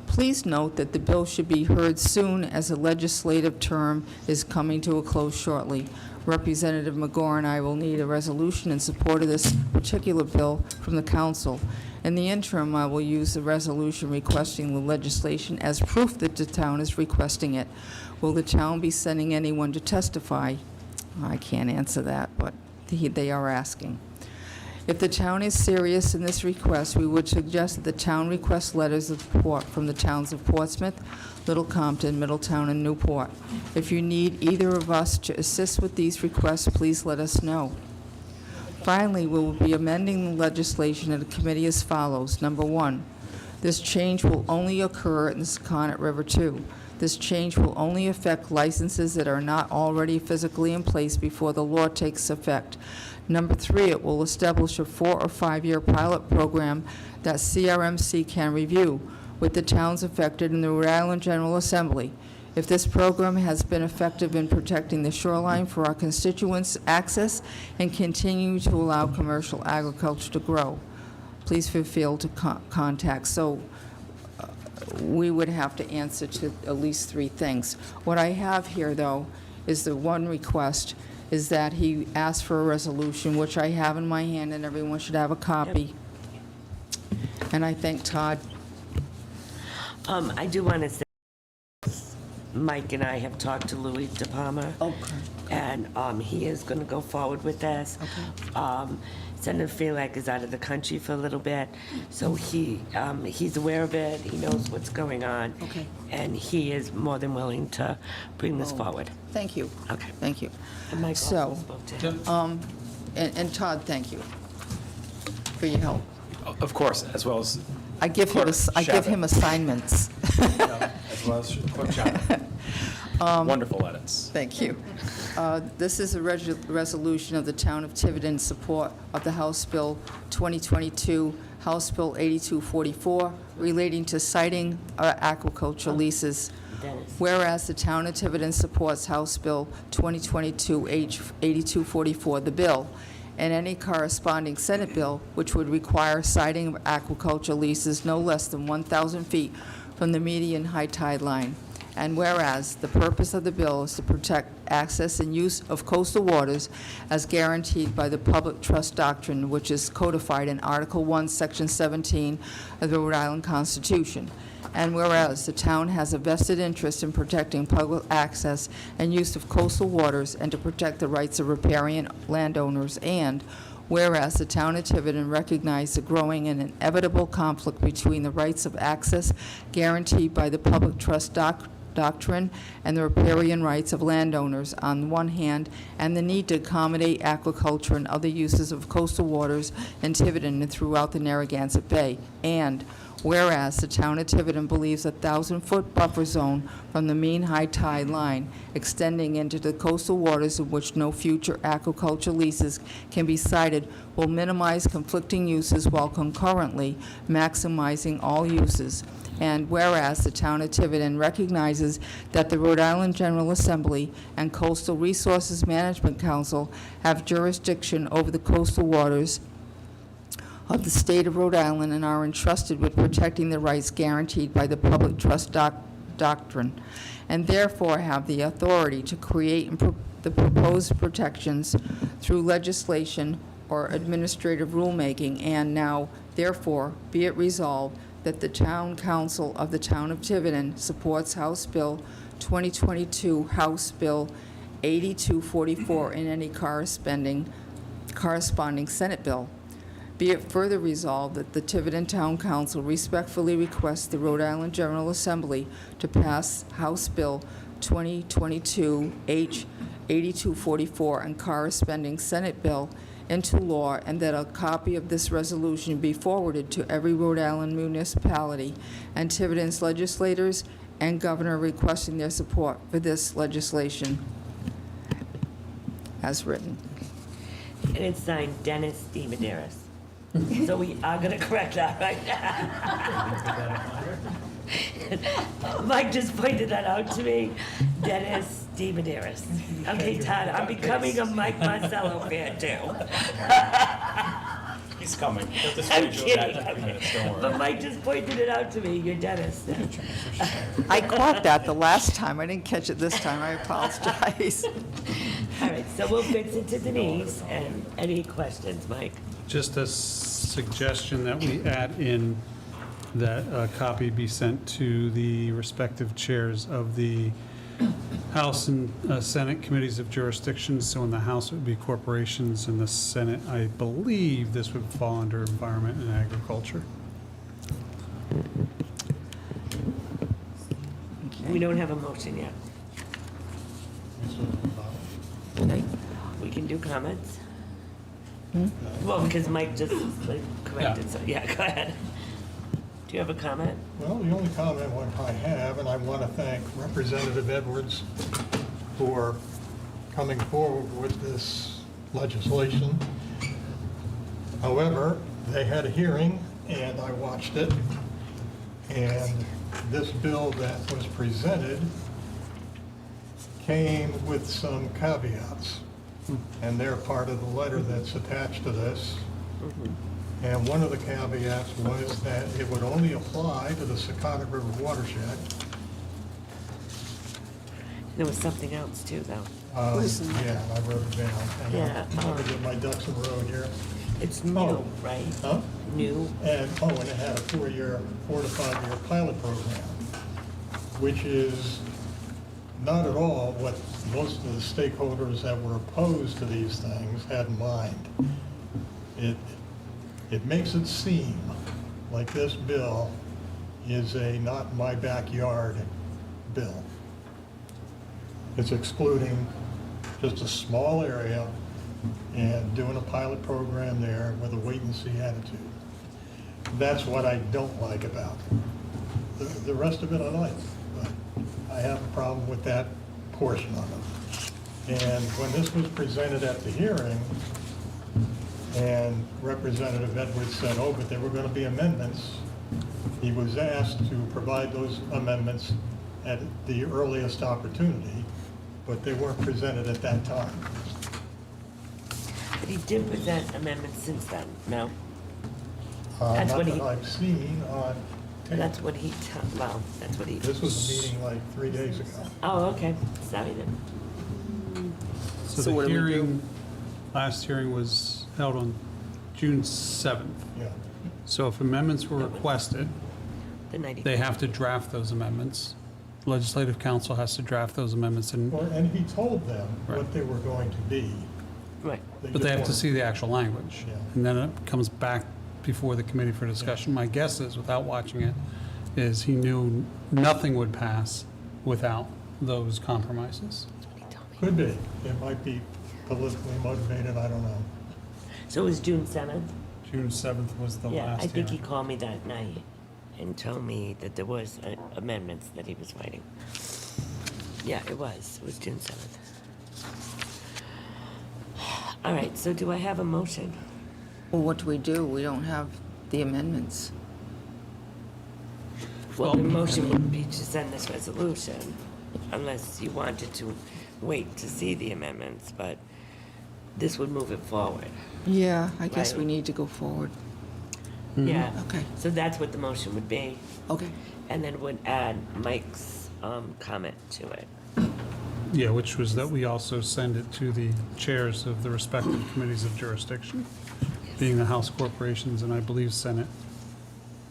please note that the bill should be heard soon as the legislative term is coming to a close shortly. Representative McGaw and I will need a resolution in support of this particular bill from the council. In the interim, I will use the resolution requesting the legislation as proof that the town is requesting it. Will the town be sending anyone to testify? I can't answer that, but they are asking. If the town is serious in this request, we would suggest that the town request letters of support from the towns of Portsmouth, Little Compton, Middletown, and Newport. If you need either of us to assist with these requests, please let us know. Finally, we will be amending the legislation in the committee as follows. Number 1, this change will only occur in the Secundit River 2. This change will only affect licenses that are not already physically in place before the law takes effect. Number 3, it will establish a 4 or 5 year pilot program that CRMC can review with the towns affected in the Rhode Island General Assembly. If this program has been effective in protecting the shoreline for our constituents' access and continue to allow commercial agriculture to grow, please feel free to contact. So we would have to answer to at least 3 things. What I have here, though, is the one request is that he asked for a resolution, which I have in my hand, and everyone should have a copy. And I thank Todd. I do want to say, Mike and I have talked to Louis DePalma, and he is going to go forward with this. Senator Felag is out of the country for a little bit, so he's aware of it. He knows what's going on, and he is more than willing to bring this forward. Thank you. Okay. Thank you. And Mike also spoke to him. And Todd, thank you for your help. Of course, as well as I give him assignments. as well as Clerk Shannon. Wonderful edits. Thank you. This is a resolution of the Town of Tiverton in support of the House Bill 2022, House Bill 8244, relating to citing aquaculture leases. Whereas the Town of Tiverton supports House Bill 2022 H 8244, the bill, and any corresponding Senate bill which would require citing of aquaculture leases no less than 1,000 feet from the median high tide line. And whereas the purpose of the bill is to protect access and use of coastal waters as guaranteed by the public trust doctrine, which is codified in Article 1, Section 17 of the Rhode Island Constitution. And whereas the town has a vested interest in protecting public access and use of coastal waters and to protect the rights of riparian landowners, and whereas the town of Tiverton recognized the growing and inevitable conflict between the rights of access guaranteed by the public trust doctrine and the riparian rights of landowners on the one hand, and the need to accommodate aquaculture and other uses of coastal waters in Tiverton and throughout the Narragansett Bay. And whereas the town of Tiverton believes a 1,000-foot buffer zone from the mean high tide line extending into the coastal waters in which no future aquaculture leases can be cited will minimize conflicting uses while concurrently maximizing all uses. And whereas the town of Tiverton recognizes that the Rhode Island General Assembly and Coastal Resources Management Council have jurisdiction over the coastal waters of the state of Rhode Island and are entrusted with protecting the rights guaranteed by the public trust doctrine, and therefore have the authority to create the proposed protections through legislation or administrative rulemaking, and now, therefore, be it resolved that the Town Council of the Town of Tiverton supports House Bill 2022, House Bill 8244, and any corresponding Senate bill. Be it further resolved that the Tiverton Town Council respectfully requests the Rhode Island General Assembly to pass House Bill 2022 H 8244 and corresponding Senate bill into law, and that a copy of this resolution be forwarded to every Rhode Island municipality and Tiverton's legislators and governor requesting their support for this legislation as written. And it's signed Dennis D. Medeiros. So we are going to correct that, right? Mike just pointed that out to me. Dennis D. Medeiros. Okay, Todd, I'm becoming a Mike Marcello fan too. He's coming. I'm kidding. But Mike just pointed it out to me. You're Dennis. I caught that the last time. I didn't catch it this time. I apologize. All right, so we'll fix it to Denise. And any questions, Mike? Just a suggestion that we add in that a copy be sent to the respective chairs of the House and Senate committees of jurisdiction. So in the House it would be corporations, and the Senate, I believe this would fall under environment and agriculture. We don't have a motion yet. Okay. We can do comments. Well, because Mike just corrected, so yeah, go ahead. Do you have a comment? Well, the only comment I have, and I want to thank Representative Edwards for coming forward with this legislation. However, they had a hearing, and I watched it, and this bill that was presented came with some caveats, and they're part of the letter that's attached to this. And one of the caveats was that it would only apply to the Secana River watershed. There was something else too, though. Yeah, I wrote it down. Yeah, Let me get my ducks in a row here. It's new, Oh. right? Huh? New. And it had a 4 to 5 year pilot program, which is not at all what most of the stakeholders that were opposed to these things had in mind. It makes it seem like this bill is a not my backyard bill. It's excluding just a small area and doing a pilot program there with a wait-and-see attitude. That's what I don't like about it. The rest of it I like, but I have a problem with that portion of it. And when this was presented at the hearing, and Representative Edwards said, oh, but there were going to be amendments, he was asked to provide those amendments at the earliest opportunity, but they weren't presented at that time. But he did present amendments since then, no? Not that I've seen on tape. That's what he, that's what he. This was a meeting like 3 days ago. Oh, okay, sorry then. So the hearing, last hearing was held on June 7th. Yeah. So if amendments were requested, The 90. they have to draft those amendments. Legislative Council has to draft those amendments, and Well, and he told them what they were going to be. Right. But they have to see the actual language. Yeah. And then it comes back before the committee for discussion. My guess is, without watching it, is he knew nothing would pass without those compromises. Could be. It might be politically motivated, I don't know. So it was June 7th? June 7th was the Yeah, last I think he hearing. called me that night and told me that there was amendments that he was writing. Yeah, it was June 7th. All right, so do I have a motion? Well, what do? We don't have the amendments. Well, the motion would be to send this resolution, unless you wanted to wait to see the amendments, but this would move it forward. Yeah, I guess we Right. need to go forward. Yeah. Okay. So that's what the motion would be. Okay. And then would add Mike's comment to it. Yeah, which was that we also send it to the chairs of the respective committees of jurisdiction, being the House Corporations and I believe Senate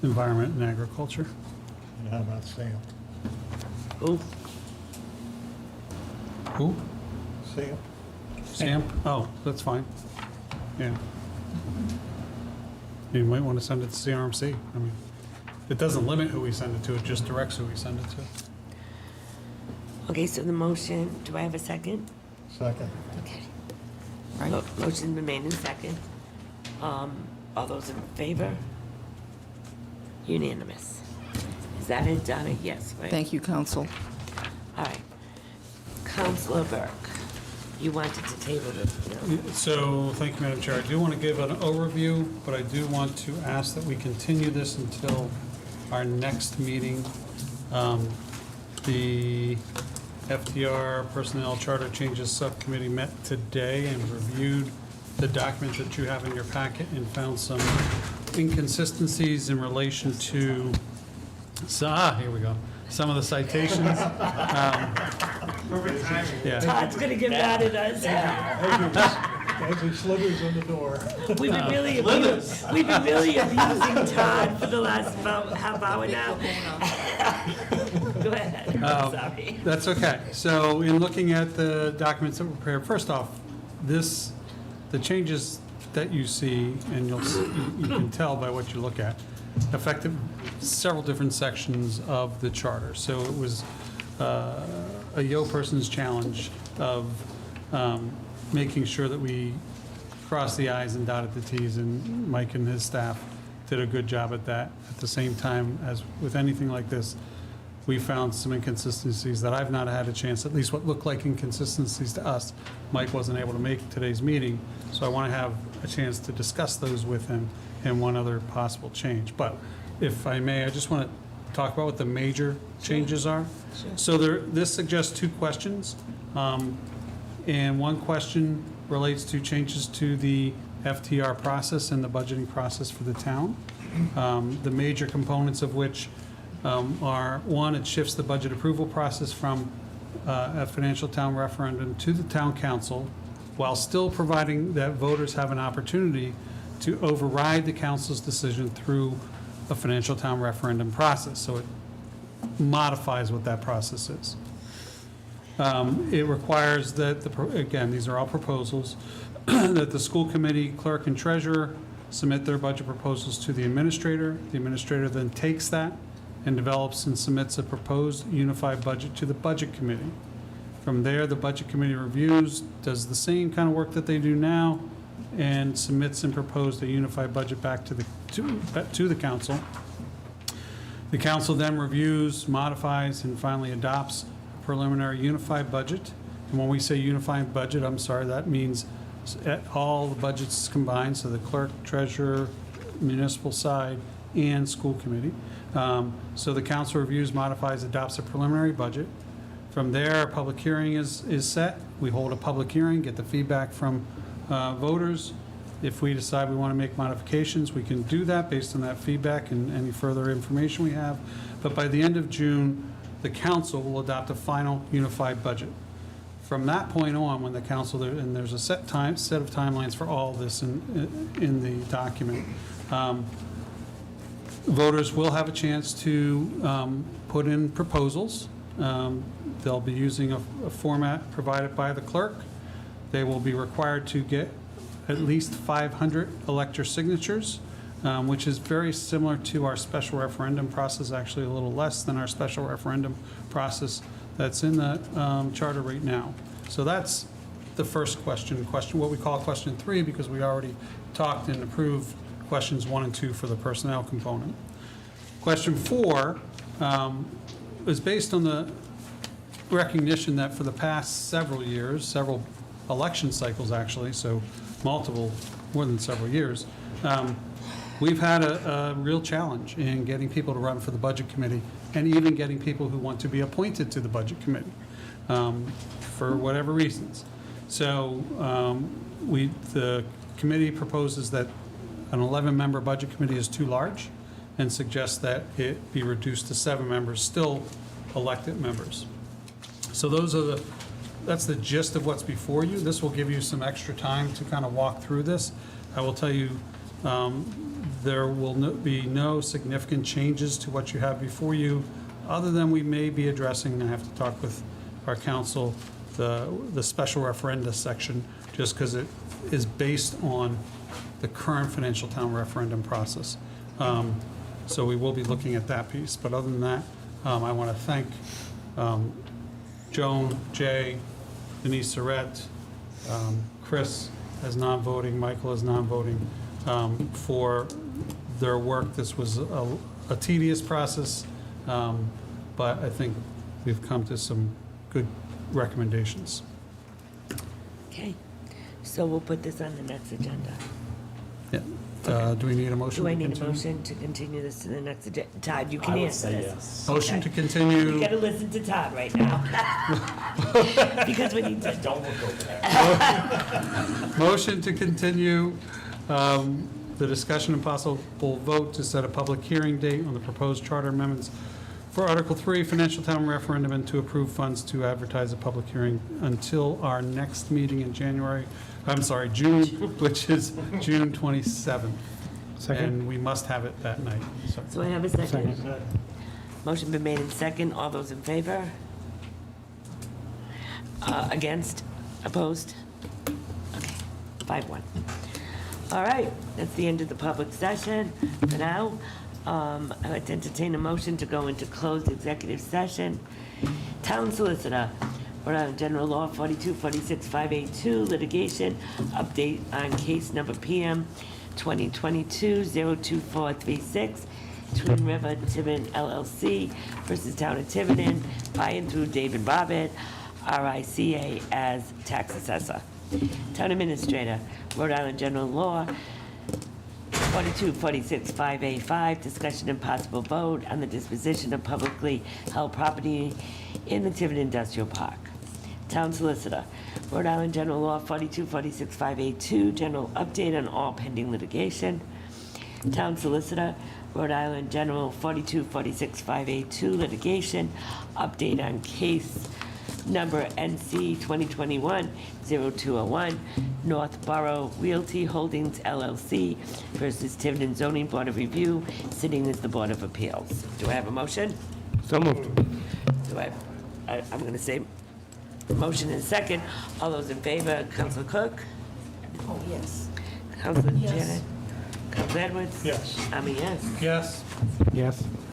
Environment and Agriculture. And how about Sam? Ooh. Who? Sam? Sam? Oh, that's fine. Yeah. You might want to send it to CRMC. I mean, it doesn't limit who we send it to, it just directs who we send it to. Okay, so the motion, do I have a second? Second. Okay. Right. Motion's been made in second. All those in favor? Unanimous. Is that it, Donna? Yes, right? Thank you, Council. All right. Councilor Burk, you wanted to table this, no? So, thank you, Madam Chair. I do want to give an overview, but I do want to ask that we continue this until our next meeting. The FDR Personnel Charter Changes Subcommittee met today and reviewed the document that you have in your packet and found some inconsistencies in relation to, here we go, some of the citations. Perfect timing. Yeah. Todd's gonna get mad at us. As he slithers in the door. We've been really abusing Todd for the last about half hour now. Go ahead, sorry. That's okay. So in looking at the documents that were prepared, first off, the changes that you see, and you can tell by what you look at, affected several different sections of the charter. So it was a Yo person's challenge of making sure that we cross the i's and dotted the t's, and Mike and his staff did a good job at that. At the same time, as with anything like this, we found some inconsistencies that I've not had a chance, at least what looked like inconsistencies to us. Mike wasn't able to make today's meeting, so I want to have a chance to discuss those with him and one other possible change. But if I may, I just want to talk about what the major changes are. So this suggests two questions. And one question relates to changes to the FTR process and the budgeting process for the town. The major components of which are, one, it shifts the budget approval process from a financial town referendum to the town council, while still providing that voters have an opportunity to override the council's decision through a financial town referendum process. So it modifies what that process is. It requires that, again, these are all proposals, that the school committee clerk and treasurer submit their budget proposals to the administrator. The administrator then takes that and develops and submits a proposed unified budget to the budget committee. From there, the budget committee reviews, does the same kind of work that they do now, and submits and proposed a unified budget back to the council. The council then reviews, modifies, and finally adopts a preliminary unified budget. And when we say unified budget, I'm sorry, that means all the budgets combined, so the clerk, treasurer, municipal side, and school committee. So the council reviews, modifies, adopts a preliminary budget. From there, a public hearing is set. We hold a public hearing, get the feedback from voters. If we decide we want to make modifications, we can do that based on that feedback and any further information we have. But by the end of June, the council will adopt a final unified budget. From that point on, when the council, and there's a set of timelines for all this in the document, voters will have a chance to put in proposals. They'll be using a format provided by the clerk. They will be required to get at least 500 elector signatures, which is very similar to our special referendum process, actually a little less than our special referendum process that's in the charter right now. So that's the first question, what we call question 3, because we already talked and approved questions 1 and 2 for the personnel component. Question 4 is based on the recognition that for the past several years, several election cycles actually, so multiple, more than several years, we've had a real challenge in getting people to run for the Budget Committee and even getting people who want to be appointed to the Budget Committee for whatever reasons. So the committee proposes that an 11-member Budget Committee is too large and suggests that it be reduced to 7 members, still elected members. So that's the gist of what's before you. This will give you some extra time to kind of walk through this. I will tell you, there will be no significant changes to what you have before you, other than we may be addressing, and I have to talk with our council, the special referenda section, just because it is based on the current financial town referendum process. So we will be looking at that piece. But other than that, I want to thank Joan, Jay, Denise Surratt, Chris as non-voting, Michael as non-voting, for their work. This was a tedious process, but I think we've come to some good recommendations. Okay, so we'll put this on the next agenda. Yeah. Do we need a motion? Do I to need a continue? motion to continue this to the next agenda? Todd, you can I would answer say this. yes. Motion Okay. to continue. You gotta listen to Todd right now. Because we need to. Don't look over there. Motion to continue the discussion and possible vote to set a public hearing date on the proposed charter amendments for Article 3, financial town referendum, and to approve funds to advertise a public hearing until our next meeting in June, which is June 27th. Second. And we must have it that night. Sorry. So I have a second. Motion been made in second. All those in favor? Against? Opposed? Okay, 5-1. All right, that's the end of the public session for now. I'd like to entertain a motion to go into closed executive session. Town Solicitor, Rhode Island General Law 4246582, litigation, update on case number PM 2022-02436, Twin River Tiverton LLC versus Town of Tiverton, by and through David Robert, RICA as tax assessor. Town Administrator, Rhode Island General Law 4246585, discussion and possible vote on the disposition of publicly held property in the Tiverton Industrial Park. Town Solicitor, Rhode Island General Law 4246582, general update on all pending litigation. Town Solicitor, Rhode Island General 4246582, litigation, update on case number NC 2021-0201, Northborough Realty Holdings LLC versus Tiverton Zoning Board of Review, sitting as the Board of Appeals. Do I have a motion? So moved. I'm going to say motion in second. All those in favor, Councilor Cook? Oh, yes. Councilor Yes. Janet? Councilor Edwards? Yes. I'm a yes. Yes. Yes.